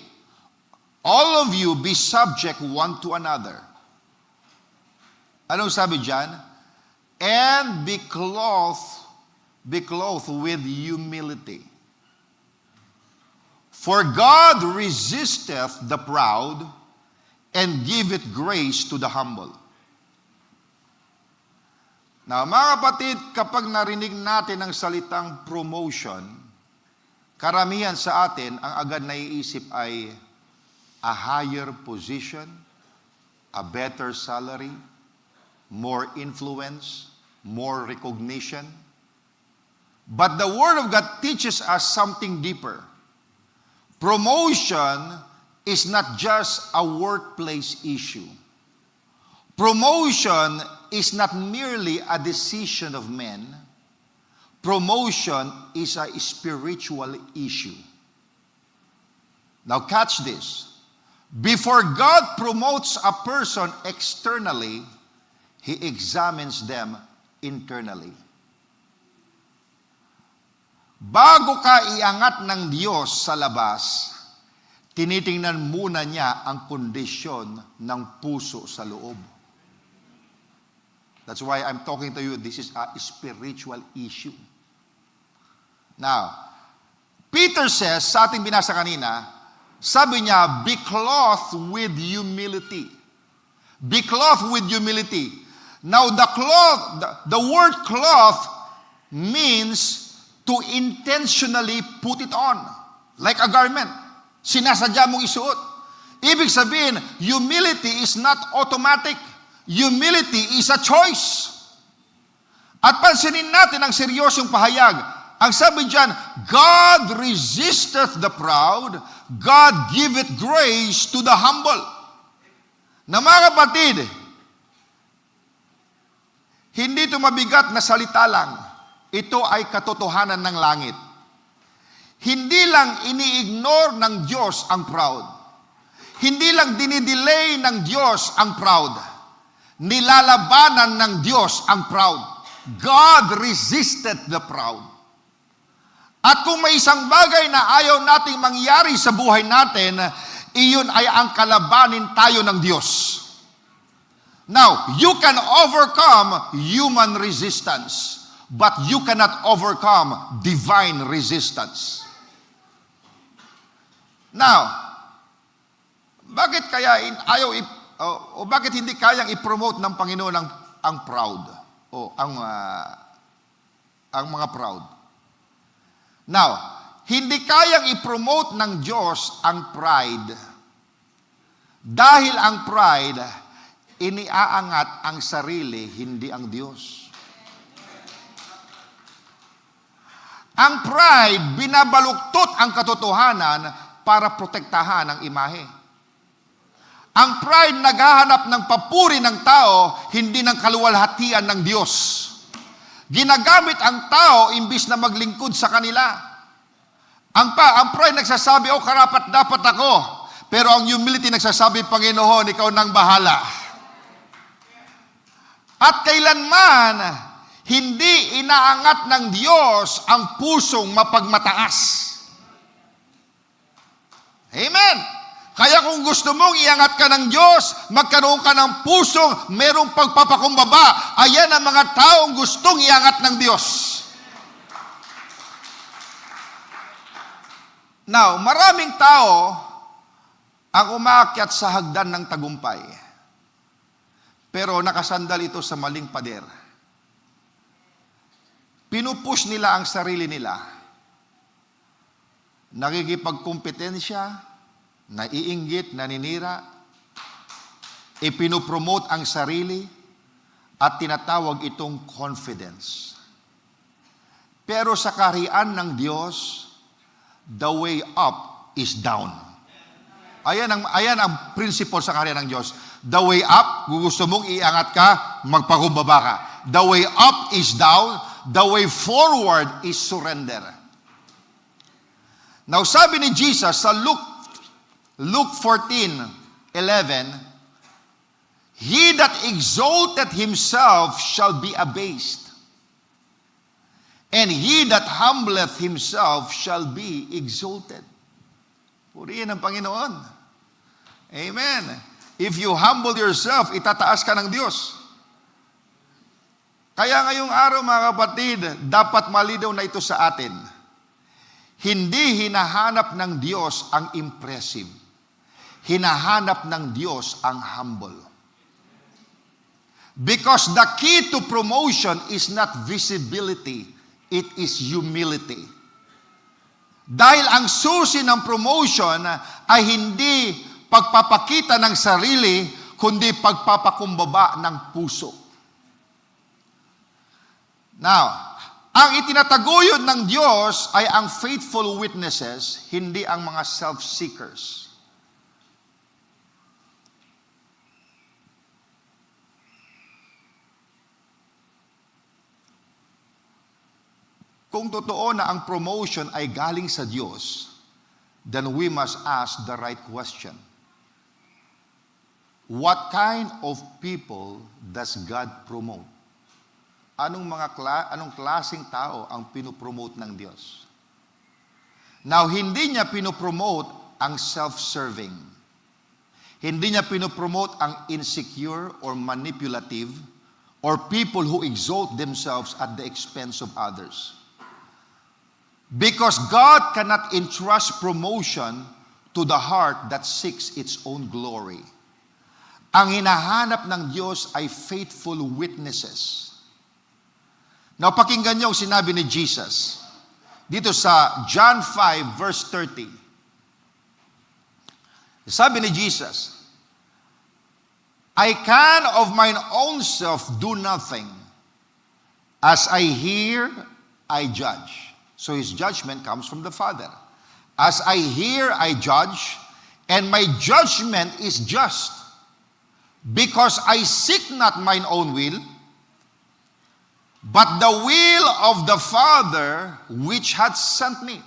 all of you be subject one to another. Anong sabi dyan? And be clothed with humility. For God resisteth the proud, and giveth grace to the humble. Now, mga kapatid, kapag narinig natin ang salitang promotion, karamihan sa atin, ang agad naiisip ay a higher position, a better salary, more influence, more recognition. But the Word of God teaches us something deeper. Promotion is not just a workplace issue. Promotion is not merely a decision of men. Promotion is a spiritual issue. Now catch this. Before God promotes a person externally, He examines them internally. Bago ka iangat ng Diyos sa labas, tinitingnan muna niya ang kondisyon ng puso sa loob. That's why I'm talking to you, this is a spiritual issue. Now, Peter says, sa ating binasa kanina, sabi niya, be clothed with humility. Be clothed with humility. Now, the word cloth means to intentionally put it on, like a garment. Sinasadya mong isuot. Ibig sabihin, humility is not automatic. Humility is a choice. At pansinin natin ang seryosong pahayag. Ang sabi dyan, God resisteth the proud, God giveth grace to the humble. Na mga kapatid, hindi ito mabigat na salita lang. Ito ay katotohanan ng langit. Hindi lang ini-ignore ng Diyos ang proud. Hindi lang dinidelay ng Diyos ang proud. Nilalabanan ng Diyos ang proud. God resisted the proud. At kung may isang bagay na ayaw nating mangyari sa buhay natin, iyon ay ang kalabanin tayo ng Diyos. Now, you can overcome human resistance, but you cannot overcome divine resistance. Now, bakit kaya bakit hindi kayang i-promote ng Panginoon ang proud o ang mga proud? Now, hindi kayang i-promote ng Diyos ang pride dahil ang pride iniaangat ang sarili, hindi ang Diyos. Ang pride binabaluktot ang katotohanan para protektahan ang imahe. Ang pride naghahanap ng papuri ng tao, hindi ng kaluwalhatian ng Diyos. Ginagamit ang tao imbis na maglingkod sa kanila. Ang pride nagsasabi, karapat dapat ako. Pero ang humility nagsasabi, Panginoon, ikaw nang bahala. At kailanman, Hindi inaangat ng Diyos ang pusong mapagmataas. Amen! Kaya kung gusto mong iangat ka ng Diyos, magkaroon ka ng pusong merong pagpapakumbaba, ayan ang mga taong gustong iangat ng Diyos. Now, maraming tao ang umaakyat sa hagdan ng tagumpay. Pero nakasandal ito sa maling pader. Pinupush nila ang sarili nila. Nakikipagkumpetensya, naiinggit, naninira, ipinopromote ang sarili, at tinatawag itong confidence. Pero sa kaharian ng Diyos, the way up is down. Ayan ang principle sa kaharian ng Diyos. The way up, gusto mong iangat ka, magpakumbaba ka. The way up is down. The way forward is surrender. Now, sabi ni Jesus sa Luke 14:11, He that exalteth himself shall be abased, and he that humbleth himself shall be exalted. Purihin ang Panginoon. Amen. If you humble yourself, itataas ka ng Diyos. Kaya ngayong araw, mga kapatid, dapat malinaw na ito sa atin. Hindi hinahanap ng Diyos ang impressive. Hinahanap ng Diyos ang humble. Because the key to promotion is not visibility, it is humility. Dahil ang susi ng promotion ay hindi pagpapakita ng sarili, kundi pagpapakumbaba ng puso. Now, ang itinataguyod ng Diyos ay ang faithful witnesses, hindi ang mga self-seekers. Kung totoo na ang promotion ay galing sa Diyos, then we must ask the right question. What kind of people does God promote? Anong klaseng tao ang pinopromote ng Diyos? Now, hindi niya pinopromote ang self-serving. Hindi niya pinopromote ang insecure or manipulative or people who exalt themselves at the expense of others. Because God cannot entrust promotion to the heart that seeks its own glory. Ang hinahanap ng Diyos ay faithful witnesses. Now, pakinggan niyo ang sinabi ni Jesus. Dito sa John 5, verse 30. Sabi ni Jesus, I can of mine own self do nothing. As I hear, I judge. So his judgment comes from the Father. As I hear, I judge, and my judgment is just, because I seek not mine own will, but the will of the Father which hath sent me.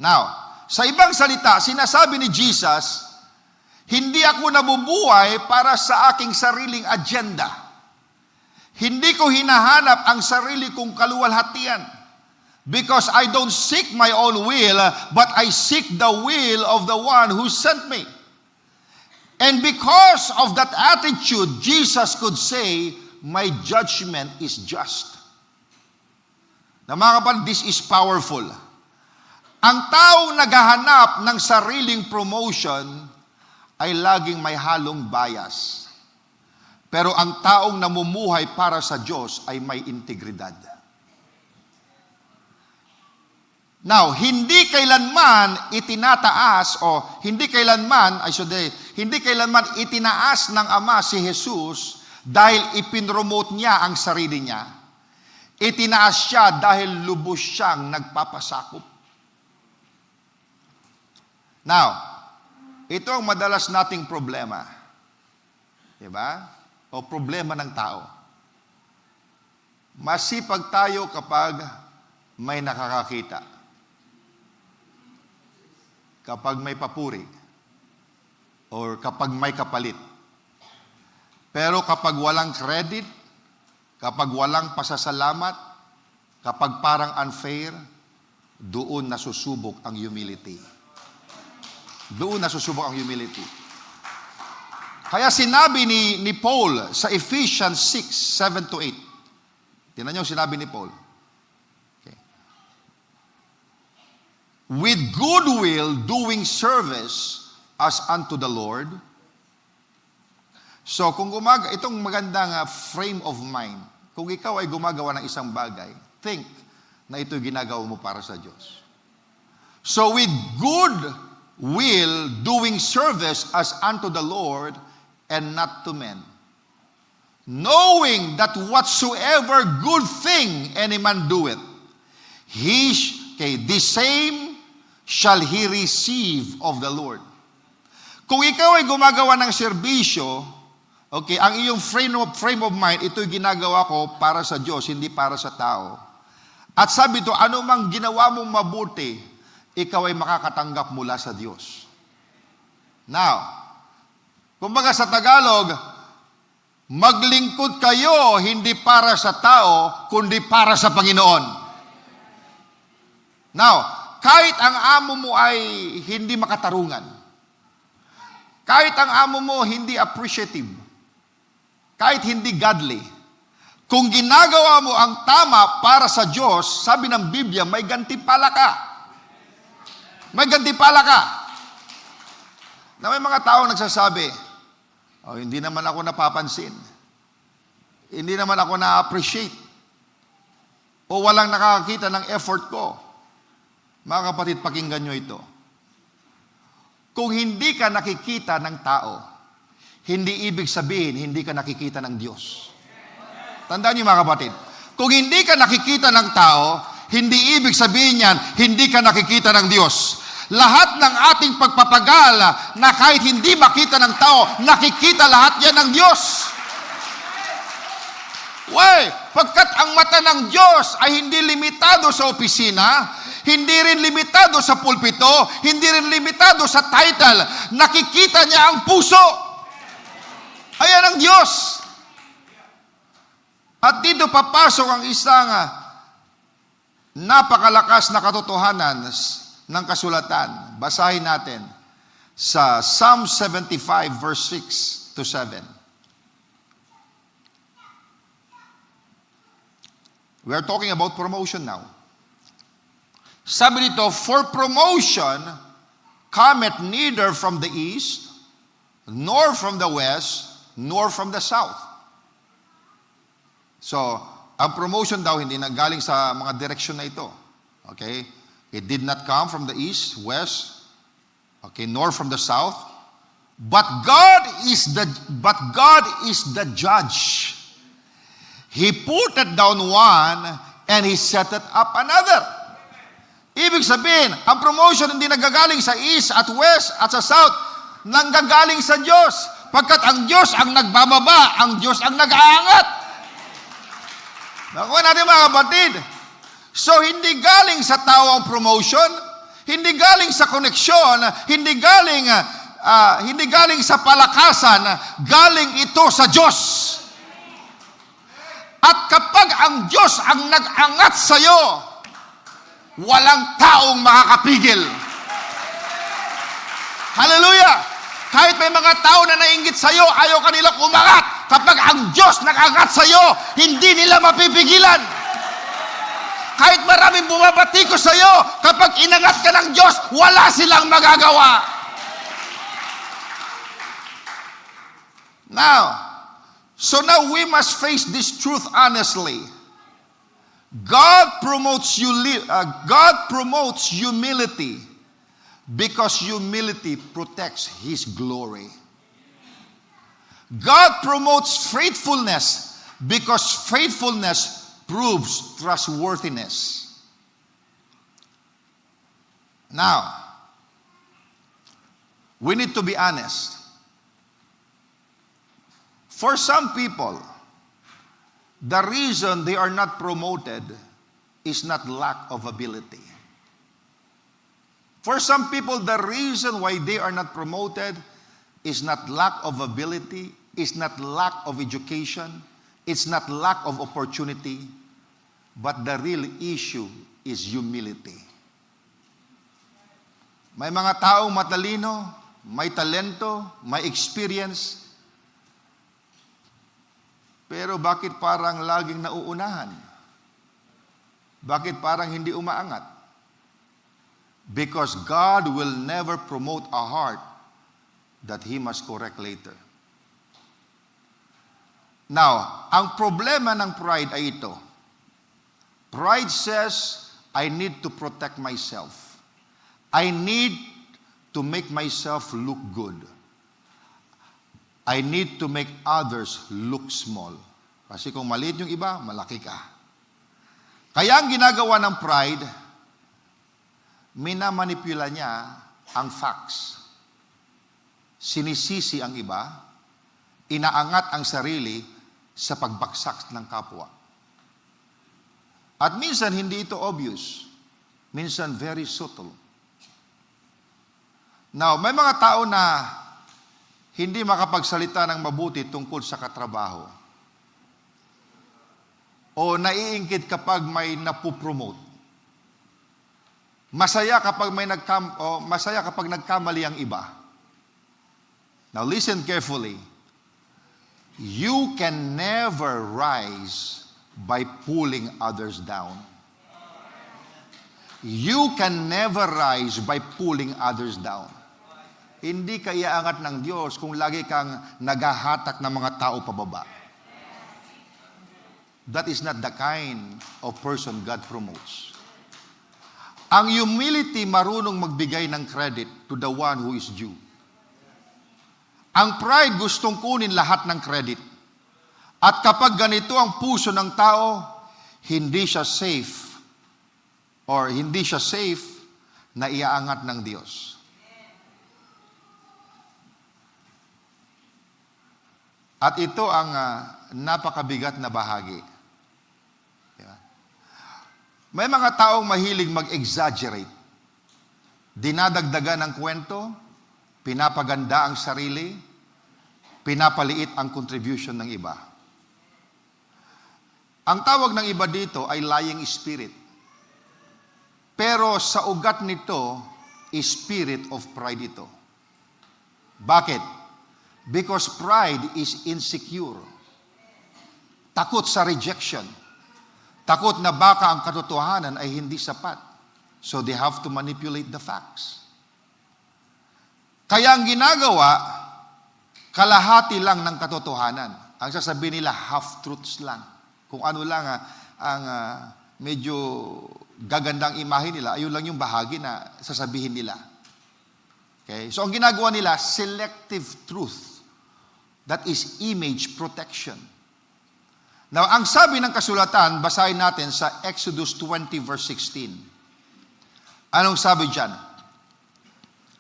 Now, sa ibang salita, sinasabi ni Jesus, hindi ako nabubuhay para sa aking sariling agenda. Hindi ko hinahanap ang sarili kong kaluwalhatian. Because I don't seek my own will, but I seek the will of the one who sent me. And because of that attitude, Jesus could say, my judgment is just. Na mga kapatid, this is powerful. Ang taong naghahanap ng sariling promotion ay laging may halong bias. Pero ang taong namumuhay para sa Diyos ay may integridad. Now, hindi kailanman itinataas hindi kailanman itinaas ng Ama si Jesus dahil ipinromote niya ang sarili niya. Itinaas siya dahil lubos siyang nagpapasakop. Now, ito ang madalas nating problema. Diba? O problema ng tao. Masipag tayo kapag may nakakakita. Kapag may papuri. Or kapag may kapalit. Pero kapag walang credit, Kapag walang pasasalamat, kapag parang unfair, doon nasusubok ang humility. Doon nasusubok ang humility. Kaya sinabi ni Paul sa Ephesians 6:7-8. Tingnan niyo sinabi ni Paul. Okay. With goodwill doing service as unto the Lord. So kung itong magandang frame of mind, kung ikaw ay gumagawa ng isang bagay, think na ito ginagawa mo para sa Diyos. So with good will doing service as unto the Lord and not to men, knowing that whatsoever good thing any man doeth, the same shall he receive of the Lord. Kung ikaw ay gumagawa ng serbisyo, okay, ang iyong frame of mind, ito'y ginagawa ko para sa Diyos, hindi para sa tao. At sabi ito, anumang ginawa mong mabuti, ikaw ay makakatanggap mula sa Diyos. Now, kumbaga sa Tagalog, maglingkod kayo hindi para sa tao, kundi para sa Panginoon. Now, kahit ang amo mo ay hindi makatarungan, kahit ang amo mo hindi appreciative, kahit hindi godly, kung ginagawa mo ang tama para sa Diyos, sabi ng Biblia, may gantimpala ka. May gantimpala ka. Na may mga tao nagsasabi, hindi naman ako napapansin. Hindi naman ako na-appreciate. O walang nakakakita ng effort ko. Mga kapatid, pakinggan nyo ito. Kung hindi ka nakikita ng tao, hindi ibig sabihin, hindi ka nakikita ng Diyos. Tandaan niyo mga kapatid, kung hindi ka nakikita ng tao, hindi ibig sabihin yan, hindi ka nakikita ng Diyos. Lahat ng ating pagpapagala na kahit hindi makita ng tao, nakikita lahat yan ng Diyos. Why? Pagkat ang mata ng Diyos ay hindi limitado sa opisina, hindi rin limitado sa pulpito, hindi rin limitado sa title. Nakikita niya ang puso. Ayan ang Diyos. At dito papasok ang isang napakalakas na katotohanan ng kasulatan. Basahin natin sa Psalm 75 verse 6-7. We are talking about promotion now. Sabi nito, for promotion cometh neither from the east, nor from the west, nor from the south. So, ang promotion daw hindi nanggaling sa mga direksyon na ito. Okay? It did not come from the east, west, okay, nor from the south. But God is the judge. He puteth down one and he setteth up another. Ibig sabihin, ang promotion hindi nagagaling sa east at west at sa south, nanggagaling sa Diyos. Pagkat ang Diyos ang nagbababa, ang Diyos ang nag-aangat. Nakuha natin mga kapatid. So, hindi galing sa tao ang promotion, hindi galing sa koneksyon, hindi galing sa palakasan, galing ito sa Diyos. At kapag ang Diyos ang nag-angat sa iyo, walang taong makakapigil. Hallelujah! Kahit may mga tao na nainggit sa iyo, ayaw kanilang umangat. Kapag ang Diyos nag-angat sa iyo, hindi nila mapipigilan. Kahit maraming bumabati ko sa iyo, kapag inangat ka ng Diyos, wala silang magagawa. So now we must face this truth honestly. God promotes humility because humility protects His glory. God promotes faithfulness because faithfulness proves trustworthiness. Now, we need to be honest. For some people, the reason they are not promoted is not lack of ability. For some people, the reason why they are not promoted is not lack of ability, is not lack of education, It's not lack of opportunity, but the real issue is humility. May mga taong matalino, may talento, may experience, pero bakit parang laging nauunahan? Bakit parang hindi umaangat? Because God will never promote a heart that He must correct later. Now, ang problema ng pride ay ito. Pride says, I need to protect myself. I need to make myself look good. I need to make others look small. Kasi kung maliit yung iba, malaki ka. Kaya ang ginagawa ng pride, minamanipula niya ang facts. Sinisisi ang iba, inaangat ang sarili sa pagbaksak ng kapwa. At minsan, hindi ito obvious. Minsan, very subtle. Now, may mga tao na hindi makapagsalita ng mabuti tungkol sa katrabaho. O naiingkit kapag may napupromote. Masaya kapag nagkamali ang iba. Now, listen carefully. You can never rise by pulling others down. You can never rise by pulling others down. Hindi ka iaangat ng Diyos kung lagi kang naghahatak ng mga tao pababa. That is not the kind of person God promotes. Ang humility marunong magbigay ng credit to the one who is due. Ang pride gustong kunin lahat ng credit. At kapag ganito ang puso ng tao, hindi siya safe na iaangat ng Diyos. At ito ang napakabigat na bahagi. May mga taong mahilig mag-exaggerate. Dinadagdagan ang kwento, pinapaganda ang sarili, pinapaliit ang contribution ng iba. Ang tawag ng iba dito ay lying spirit. Pero sa ugat nito, is spirit of pride ito. Bakit? Because pride is insecure. Takot sa rejection. Takot na baka ang katotohanan ay hindi sapat. So they have to manipulate the facts. Kaya ang ginagawa, kalahati lang ng katotohanan. Ang sasabihin nila, half-truths lang. Kung ano lang ang medyo gagandang imahe nila, ayun lang yung bahagi na sasabihin nila. Okay? So ang ginagawa nila, selective truth. That is image protection. Now, ang sabi ng kasulatan, basahin natin sa Exodus 20 verse 16. Anong sabi dyan?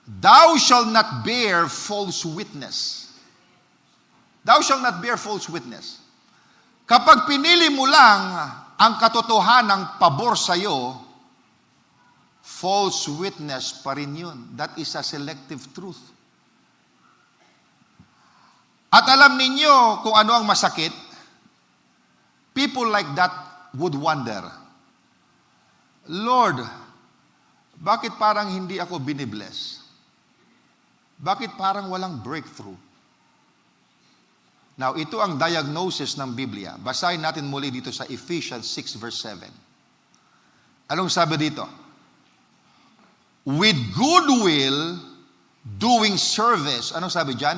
Thou shalt not bear false witness. Thou shalt not bear false witness. Kapag pinili mo lang ang katotohanang pabor sa iyo, false witness pa rin yun. That is a selective truth. At alam ninyo kung ano ang masakit, people like that would wonder, Lord, bakit parang hindi ako binibless? Bakit parang walang breakthrough? Now, ito ang diagnosis ng Biblia. Basahin natin muli dito sa Ephesians 6 verse 7. Anong sabi dito? With goodwill, doing service. Anong sabi dyan?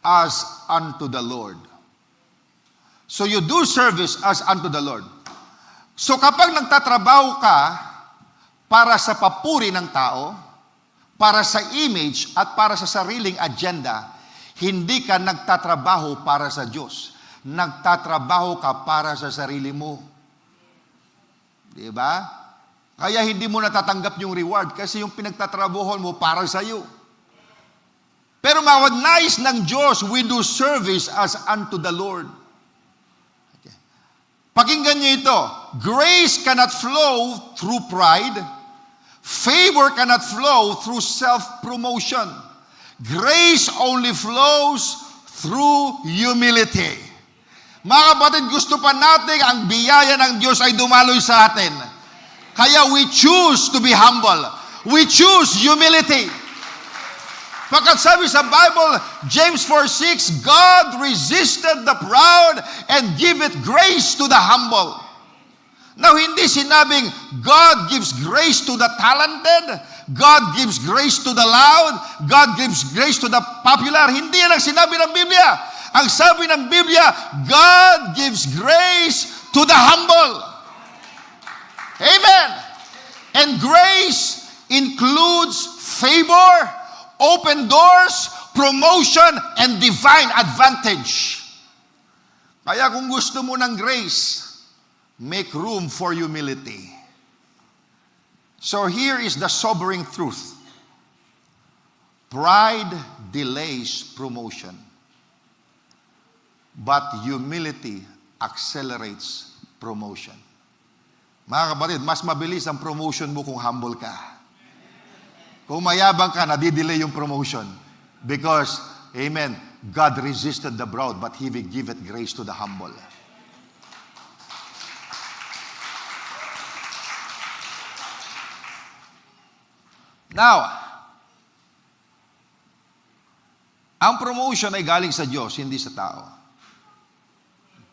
As unto the Lord. So you do service as unto the Lord. So kapag nagtatrabaho ka para sa papuri ng tao, para sa image at para sa sariling agenda, hindi ka nagtatrabaho para sa Diyos. Nagtatrabaho ka para sa sarili mo. Di ba? Kaya hindi mo natatanggap yung reward kasi yung pinagtatrabahoan mo para sa iyo. Pero nais ng Diyos, we do service as unto the Lord. Pakinggan niyo ito. Grace cannot flow through pride. Favor cannot flow through self-promotion. Grace only flows through humility. Mga kapatid, gusto pa natin ang biyaya ng Diyos ay dumaloy sa atin. Kaya we choose to be humble. We choose humility. Pagkat sabi sa Bible, James 4:6, God resisted the proud and giveth grace to the humble. Now, hindi sinabing God gives grace to the talented, God gives grace to the loud, God gives grace to the popular. Hindi yan ang sinabi ng Biblia. Ang sabi ng Biblia, God gives grace to the humble. Amen. And grace includes favor, open doors, promotion, and divine advantage. Kaya kung gusto mo ng grace, make room for humility. So here is the sobering truth. Pride delays promotion, but humility accelerates promotion. Mga kapatid, mas mabilis ang promotion mo kung humble ka. Kung mayabang ka, nadidelay yung promotion. Because, amen, God resisted the proud, but He will give it grace to the humble. Now, ang promotion ay galing sa Diyos, hindi sa tao.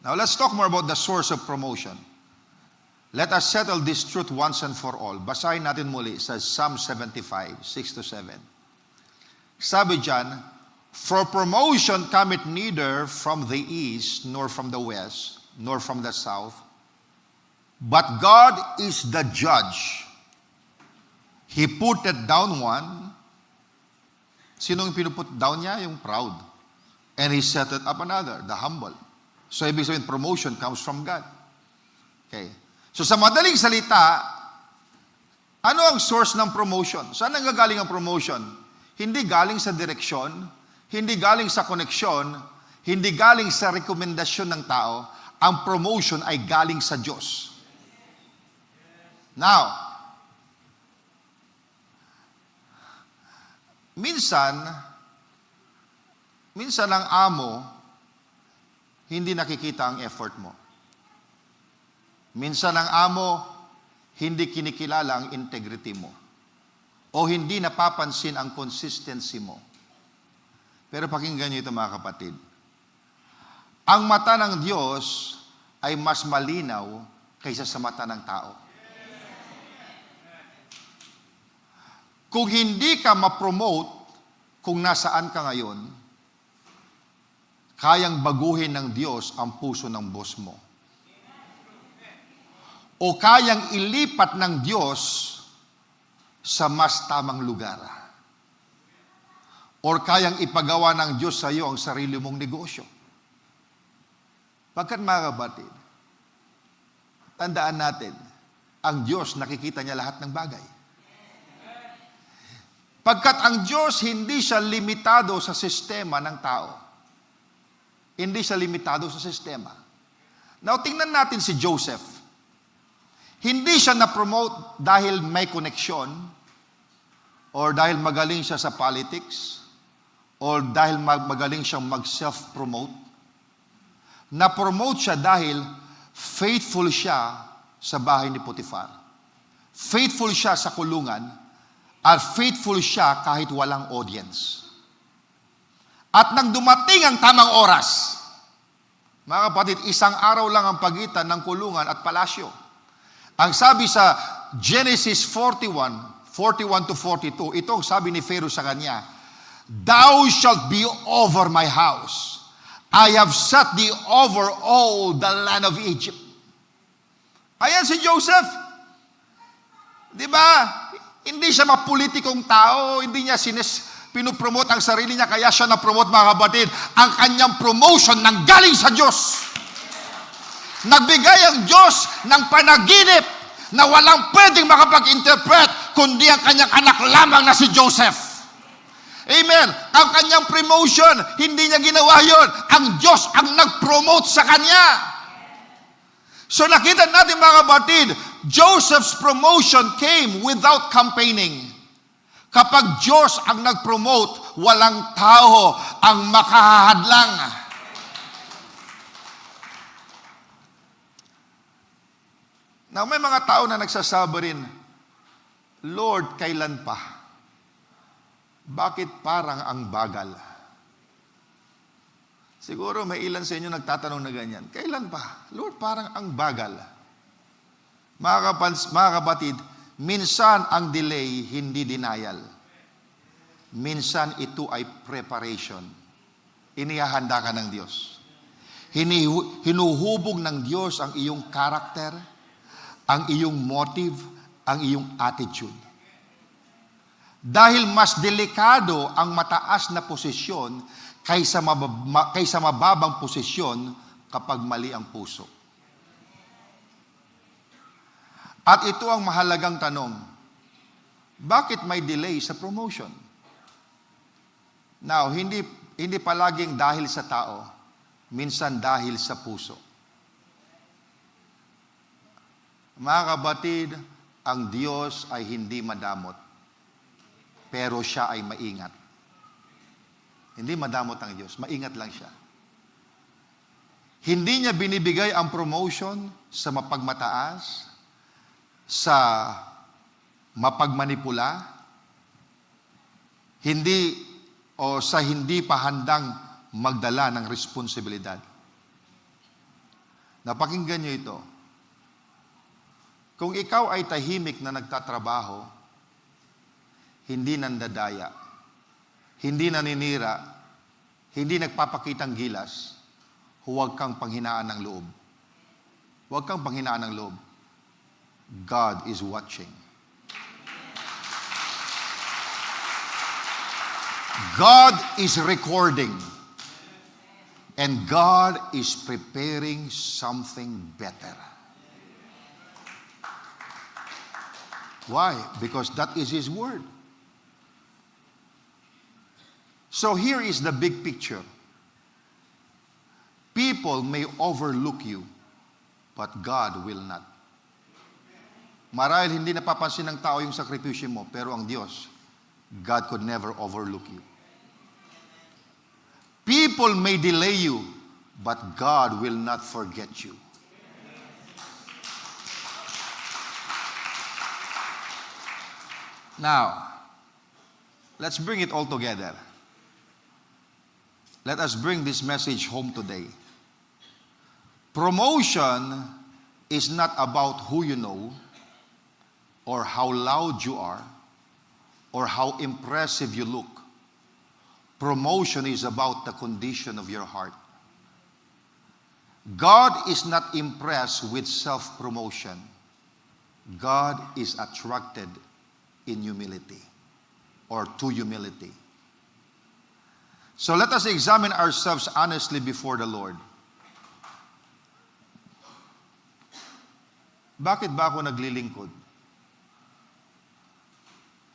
Now, let's talk more about the source of promotion. Let us settle this truth once and for all. Basahin natin muli sa Psalm 75, 6-7. Sabi dyan, for promotion cometh neither from the east, nor from the west, nor from the south, but God is the judge. He put it down one. Sinong pinuput down niya? Yung proud. And He set it up another, the humble. So, ibig sabihin, promotion comes from God. Okay. So, sa madaling salita, ano ang source ng promotion? Saan nanggagaling ang promotion? Hindi galing sa direksyon, hindi galing sa koneksyon, hindi galing sa rekomendasyon ng tao. Ang promotion ay galing sa Diyos. Now, minsan ang amo, hindi nakikita ang effort mo. Minsan ang amo, hindi kinikilala ang integrity mo. O hindi napapansin ang consistency mo. Pero pakinggan niyo ito mga kapatid. Ang mata ng Diyos ay mas malinaw kaysa sa mata ng tao. Kung hindi ka ma-promote kung nasaan ka ngayon, kayang baguhin ng Diyos ang puso ng boss mo. O kayang ilipat ng Diyos sa mas tamang lugar. Or kayang ipagawa ng Diyos sa iyo ang sarili mong negosyo. Pagkat mga kapatid, tandaan natin, ang Diyos nakikita niya lahat ng bagay. Pagkat ang Diyos hindi siya limitado sa sistema ng tao. Hindi siya limitado sa sistema. Now, tingnan natin si Joseph. Hindi siya na-promote dahil may koneksyon, or dahil magaling siya sa politics, or dahil magaling siyang mag-self-promote. Na-promote siya dahil faithful siya sa bahay ni Potiphar. Faithful siya sa kulungan, at faithful siya kahit walang audience. At nang dumating ang tamang oras, mga kapatid, isang araw lang ang pagitan ng kulungan at palasyo. Ang sabi sa Genesis 41:41-42, ito ang sabi ni Pharaoh sa kanya, thou shalt be over my house. I have set thee over all the land of Egypt. Ayan si Joseph. Di ba? Hindi siya mapolitikong tao, hindi niya pinupromote ang sarili niya, kaya siya na-promote mga kapatid. Ang kanyang promotion nanggaling sa Diyos. Nagbigay ang Diyos ng panaginip na walang pwedeng makapag-interpret kundi ang kanyang anak lamang na si Joseph. Amen. Ang kanyang promotion, hindi niya ginawa yun. Ang Diyos ang nag-promote sa kanya. So nakita natin mga kapatid, Joseph's promotion came without campaigning. Kapag Diyos ang nag-promote, walang tao ang makahadlang. Now, may mga tao na nagsasabi rin, Lord, kailan pa? Bakit parang ang bagal? Siguro may ilan sa inyo nagtatanong na ganyan. Kailan pa? Lord, parang ang bagal. Mga kapatid, minsan ang delay, hindi denial. Minsan ito ay preparation. Inihahanda ka ng Diyos. Hinuhubog ng Diyos ang iyong karakter, ang iyong motive, ang iyong attitude. Dahil mas delikado ang mataas na posisyon kaysa mababang posisyon kapag mali ang puso. At ito ang mahalagang tanong, bakit may delay sa promotion? Now, hindi palaging dahil sa tao, minsan dahil sa puso. Mga kapatid, ang Diyos ay hindi madamot, pero siya ay maingat. Hindi madamot ang Diyos, maingat lang siya. Hindi niya binibigay ang promotion sa mapagmataas, sa mapagmanipula, sa hindi pa handang magdala ng responsibilidad. Napakinggan niyo ito. Kung ikaw ay tahimik na nagtatrabaho, hindi nandadaya, hindi naninira, hindi nagpapakitang gilas, huwag kang panghinaan ng loob. Huwag kang panghinaan ng loob. God is watching. God is recording. And God is preparing something better. Why? Because that is His word. So here is the big picture. People may overlook you, but God will not. Marahil hindi napapansin ng tao yung sakripisyo mo, pero ang Diyos, God could never overlook you. People may delay you, but God will not forget you. Now, let's bring it all together. Let us bring this message home today. Promotion is not about who you know, or how loud you are, or how impressive you look. Promotion is about the condition of your heart. God is not impressed with self-promotion. God is attracted in humility, or to humility. So let us examine ourselves honestly before the Lord. Bakit ba ako naglilingkod?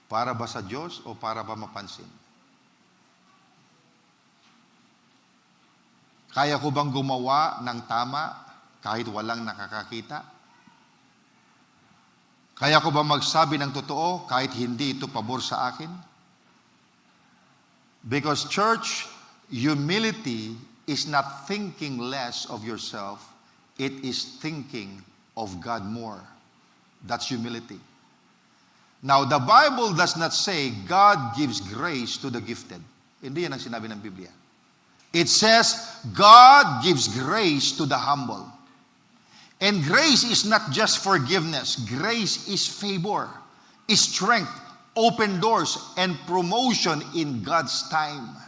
Para ba sa Diyos o para ba mapansin? Kaya ko bang gumawa ng tama kahit walang nakakakita? Kaya ko ba magsabi ng totoo kahit hindi ito pabor sa akin? Because church, humility is not thinking less of yourself. It is thinking of God more. That's humility. Now, the Bible does not say God gives grace to the gifted. Hindi yan ang sinabi ng Biblia. It says God gives grace to the humble. And grace is not just forgiveness. Grace is favor, is strength, open doors, and promotion in God's time.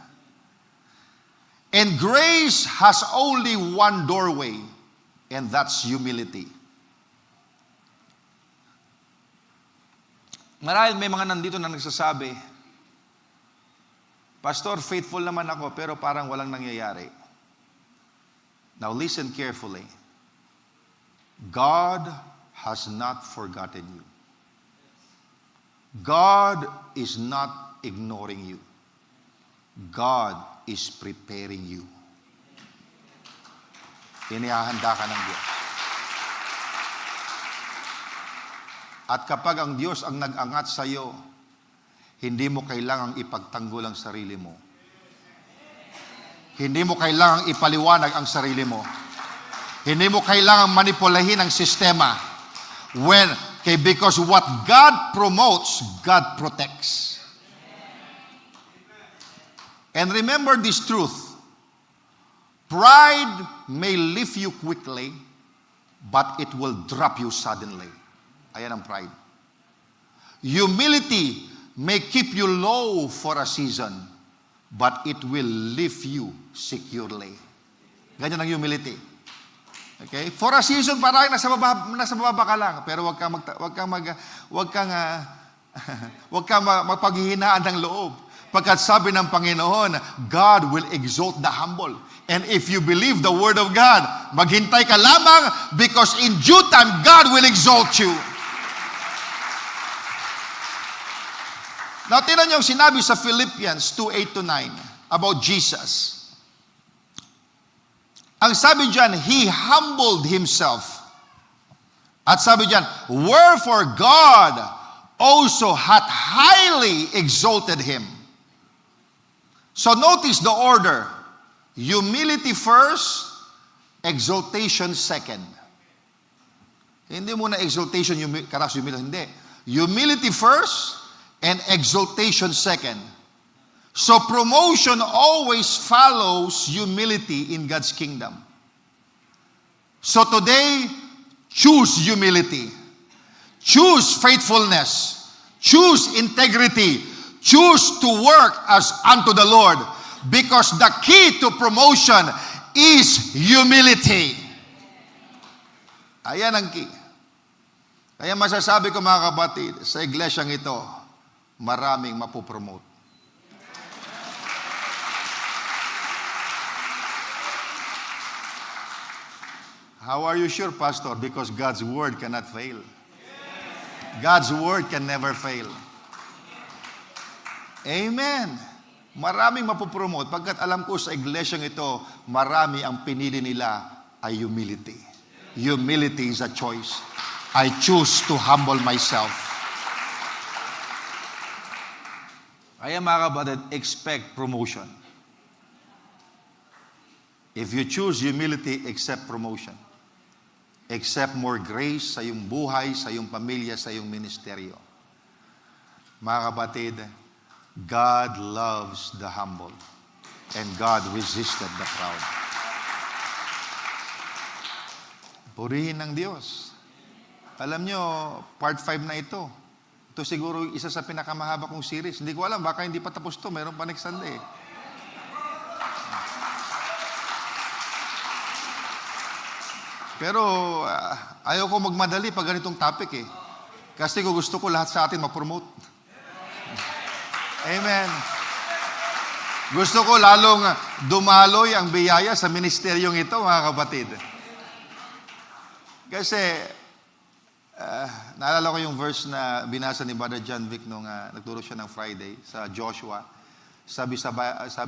And grace has only one doorway, and that's humility. Marahil may mga nandito na nagsasabi, Pastor, faithful naman ako, pero parang walang nangyayari. Now listen carefully. God has not forgotten you. God is not ignoring you. God is preparing you. Inihahanda ka ng Diyos. At kapag ang Diyos ang nag-angat sa iyo, hindi mo kailangang ipagtanggol ang sarili mo. Hindi mo kailangang ipaliwanag ang sarili mo. Hindi mo kailangang manipulahin ang sistema. Because what God promotes, God protects. And remember this truth. Pride may lift you quickly, but it will drop you suddenly. Ayan ang pride. Humility may keep you low for a season, but it will lift you securely. Ganyan ang humility. Okay? For a season, parang nasa baba ka lang, pero wag kang mapaghihinaan ng loob. Pagkat sabi ng Panginoon, God will exalt the humble. And if you believe the word of God, maghintay ka lamang because in due time, God will exalt you. Now, tinan niyo yung sinabi sa Philippians 2:8-9 about Jesus. Ang sabi diyan, He humbled Himself. At sabi diyan, wherefore God also hath highly exalted Him. So notice the order. Humility first, exaltation second. Hindi muna exaltation, karas humility. Hindi. Humility first, and exaltation second. So promotion always follows humility in God's kingdom. So today, choose humility. Choose faithfulness. Choose integrity. Choose to work as unto the Lord. Because the key to promotion is humility. Ayan ang key. Kaya masasabi ko mga kapatid, sa iglesyang ito, maraming mapopromote. How are you sure, Pastor? Because God's word cannot fail. God's word can never fail. Amen. Maraming mapopromote. Pagkat alam ko sa iglesyang ito, marami ang pinili nila ay humility. Humility is a choice. I choose to humble myself. Kaya mga kapatid, expect promotion. If you choose humility, accept promotion. Accept more grace sa iyong buhay, sa iyong pamilya, sa iyong ministeryo. Mga kapatid, God loves the humble, and God resisted the proud. Purihin ng Diyos. Alam nyo, part 5 na ito. Ito siguro isa sa pinakamahaba kong series. Hindi ko alam, baka hindi pa tapos to. Meron pa next Sunday. Pero ayaw ko magmadali pag ganitong topic eh. Kasi gusto ko lahat sa atin ma-promote. Amen. Gusto ko lalong dumaloy ang biyaya sa ministeryong ito, mga kapatid. Kasi, naalala ko yung verse na binasa ni Brother John Vic nung nagturo siya ng Friday sa Joshua. Sabi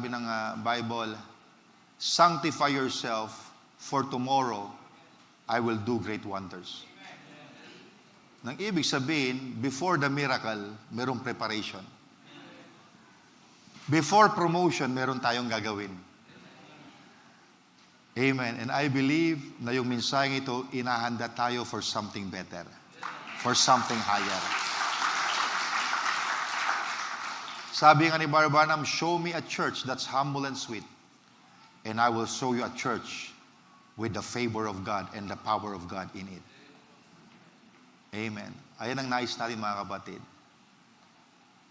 ng Bible, sanctify yourself, for tomorrow I will do great wonders. Nang ibig sabihin, before the miracle, merong preparation. Before promotion, meron tayong gagawin. Amen. And I believe na yung mensaheng ito, inahanda tayo for something better. For something higher. Sabi nga ni Barbanam, show me a church that's humble and sweet, and I will show you a church with the favor of God and the power of God in it. Amen. Ayan ang nais natin mga kapatid.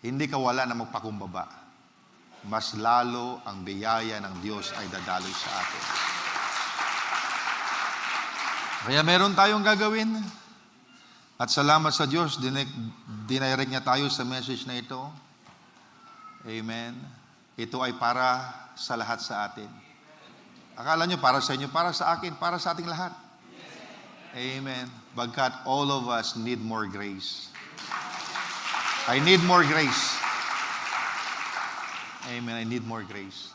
Hindi ka wala na magpakumbaba. Mas lalo ang biyaya ng Diyos ay dadaloy sa atin. Kaya meron tayong gagawin. At salamat sa Diyos, dinirect niya tayo sa message na ito. Amen. Ito ay para sa lahat sa atin. Akala nyo para sa inyo, para sa akin, para sa ating lahat. Amen. Bagkat all of us need more grace. I need more grace. Amen. I need more grace.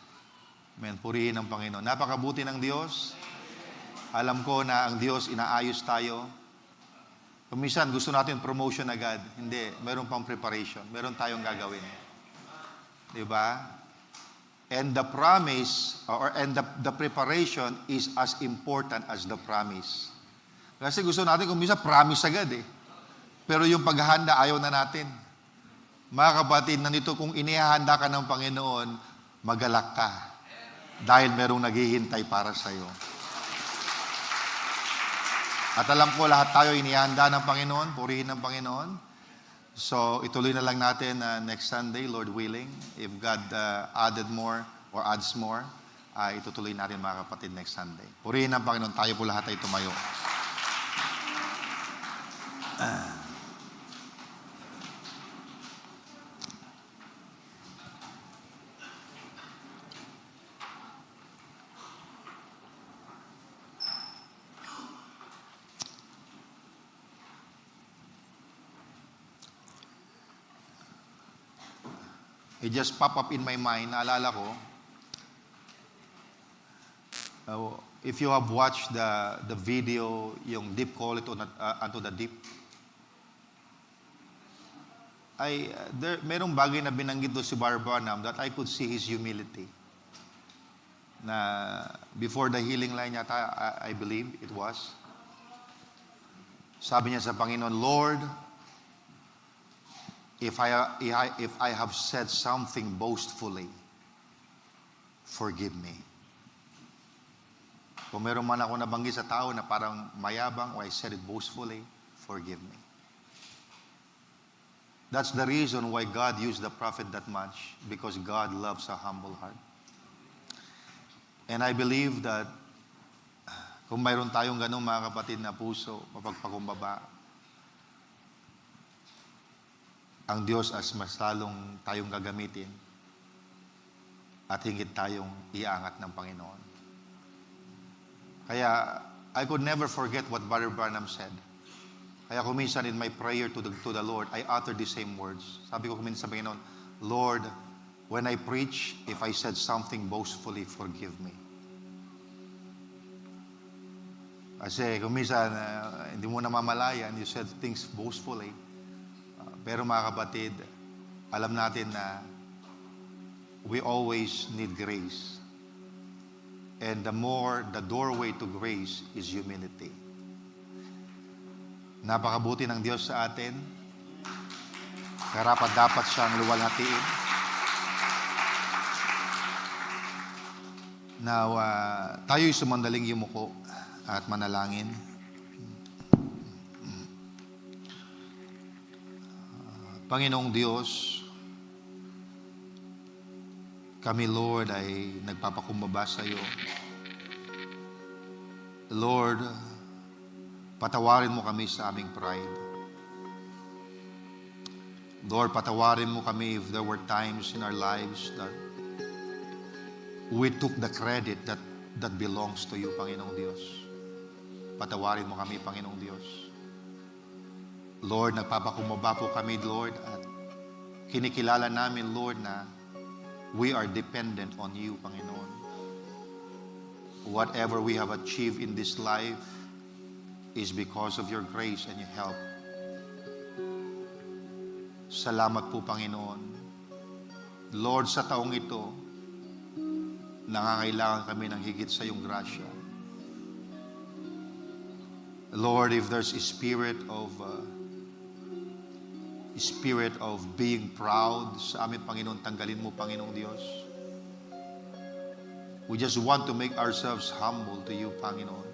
Amen. Purihin ang Panginoon. Napakabuti ng Diyos. Alam ko na ang Diyos inaayos tayo. Kung minsan gusto natin promotion agad. Hindi. Meron pang preparation. Meron tayong gagawin. Diba? And the promise, and the preparation is as important as the promise. Kasi gusto natin kung minsan promise agad eh. Pero yung paghahanda, ayaw na natin. Mga kapatid, nandito kung inihahanda ka ng Panginoon, magalak ka. Dahil merong naghihintay para sa'yo. At alam ko, lahat tayo inihahanda ng Panginoon, purihin ng Panginoon. So, ituloy na lang natin next Sunday, Lord willing. If God added more or adds more, itutuloy natin mga kapatid next Sunday. Purihin ng Panginoon, tayo po lahat ay tumayo. It just pop up in my mind, naalala ko, if you have watched the video, yung Deep Call It Unto the Deep, merong bagay na binanggit doon si Brother Branham that I could see his humility. Na before the healing line yata, I believe it was, sabi niya sa Panginoon, Lord, if I have said something boastfully, forgive me. Kung meron man ako nabanggit sa tao na parang mayabang or I said it boastfully, forgive me. That's the reason why God used the prophet that much, because God loves a humble heart. And I believe that kung mayroon tayong ganong mga kapatid na puso, mapagpakumbaba, ang Diyos as mas lalong tayong gagamitin at hingit tayong iangat ng Panginoon. Kaya, I could never forget what Brother Branham said. Kaya kuminsan in my prayer to the Lord, I uttered the same words. Sabi ko kuminsan sa Panginoon, Lord, when I preach, if I said something boastfully, forgive me. Kasi kuminsan, hindi mo namamalayan, you said things boastfully. Pero mga kapatid, alam natin na we always need grace. And the doorway to grace is humility. Napakabuti ng Diyos sa atin. Karapat dapat siyang luwalhatiin. Now, tayo'y sumandaling yumuko at manalangin. Panginoong Diyos, kami Lord ay nagpapakumbaba sa iyo. Lord, patawarin mo kami sa aming pride. Lord, patawarin mo kami if there were times in our lives that we took the credit that belongs to you, Panginoong Diyos. Patawarin mo kami, Panginoong Diyos. Lord, nagpapakumbaba po kami, Lord, at kinikilala namin, Lord, na we are dependent on you, Panginoon. Whatever we have achieved in this life is because of your grace and your help. Salamat po, Panginoon. Lord, sa taong ito, nangangailangan kami ng higit sa iyong grasya. Lord, if there's a spirit of being proud sa amin, Panginoon, tanggalin mo, Panginoong Diyos. We just want to make ourselves humble to you, Panginoon.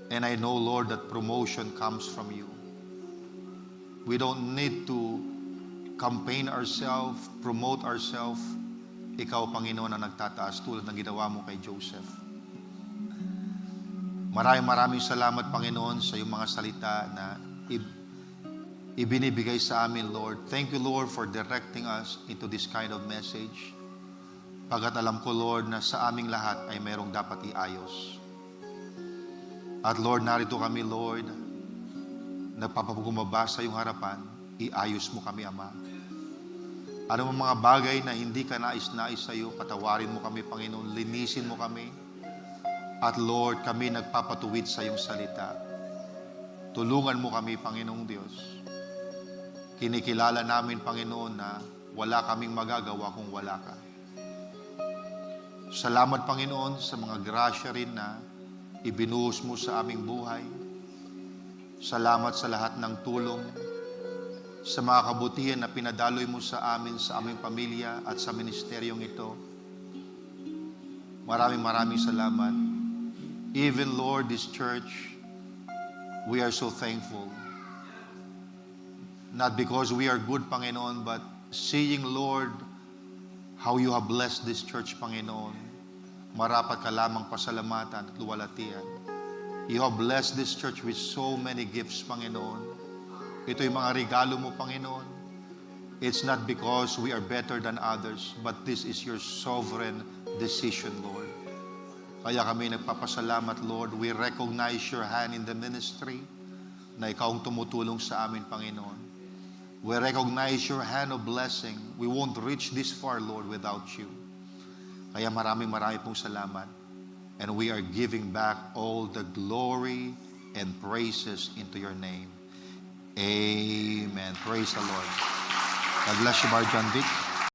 And I know, Lord, that promotion comes from you. We don't need to campaign ourselves, promote ourselves. Ikaw, Panginoon, ang nagtataas tulad ng ginawa mo kay Joseph. Maraming salamat, Panginoon, sa iyong mga salita na ibinibigay sa amin, Lord. Thank you, Lord, for directing us into this kind of message. Pagkat alam ko, Lord, na sa aming lahat ay mayroong dapat iayos. At Lord, narito kami, Lord, nagpapagumaba sa iyong harapan, iayos mo kami, Ama. Ano mga bagay na hindi ka nais-nais sa iyo, patawarin mo kami, Panginoon, linisin mo kami. At Lord, kami nagpapatuwid sa iyong salita. Tulungan mo kami, Panginoong Diyos. Kinikilala namin, Panginoon, na wala kaming magagawa kung wala ka. Salamat, Panginoon, sa mga grasya rin na ibinuhos mo sa aming buhay. Salamat sa lahat ng tulong, sa mga kabutihan na pinadaloy mo sa amin, sa aming pamilya at sa ministeryong ito. Maraming salamat. Even Lord, this church, we are so thankful. Not because we are good, Panginoon, but seeing, Lord, how you have blessed this church, Panginoon. Marapat ka lamang pasalamatan at luwalhatian. You have blessed this church with so many gifts, Panginoon. Ito yung mga regalo mo, Panginoon. It's not because we are better than others, but this is your sovereign decision, Lord. Kaya kami nagpapasalamat, Lord. We recognize your hand in the ministry na ikaw ang tumutulong sa amin, Panginoon. We recognize your hand of blessing. We won't reach this far, Lord, without you. Kaya marami pong salamat. And we are giving back all the glory and praises into your name. Amen. Praise the Lord. God bless you, Brother John Vic.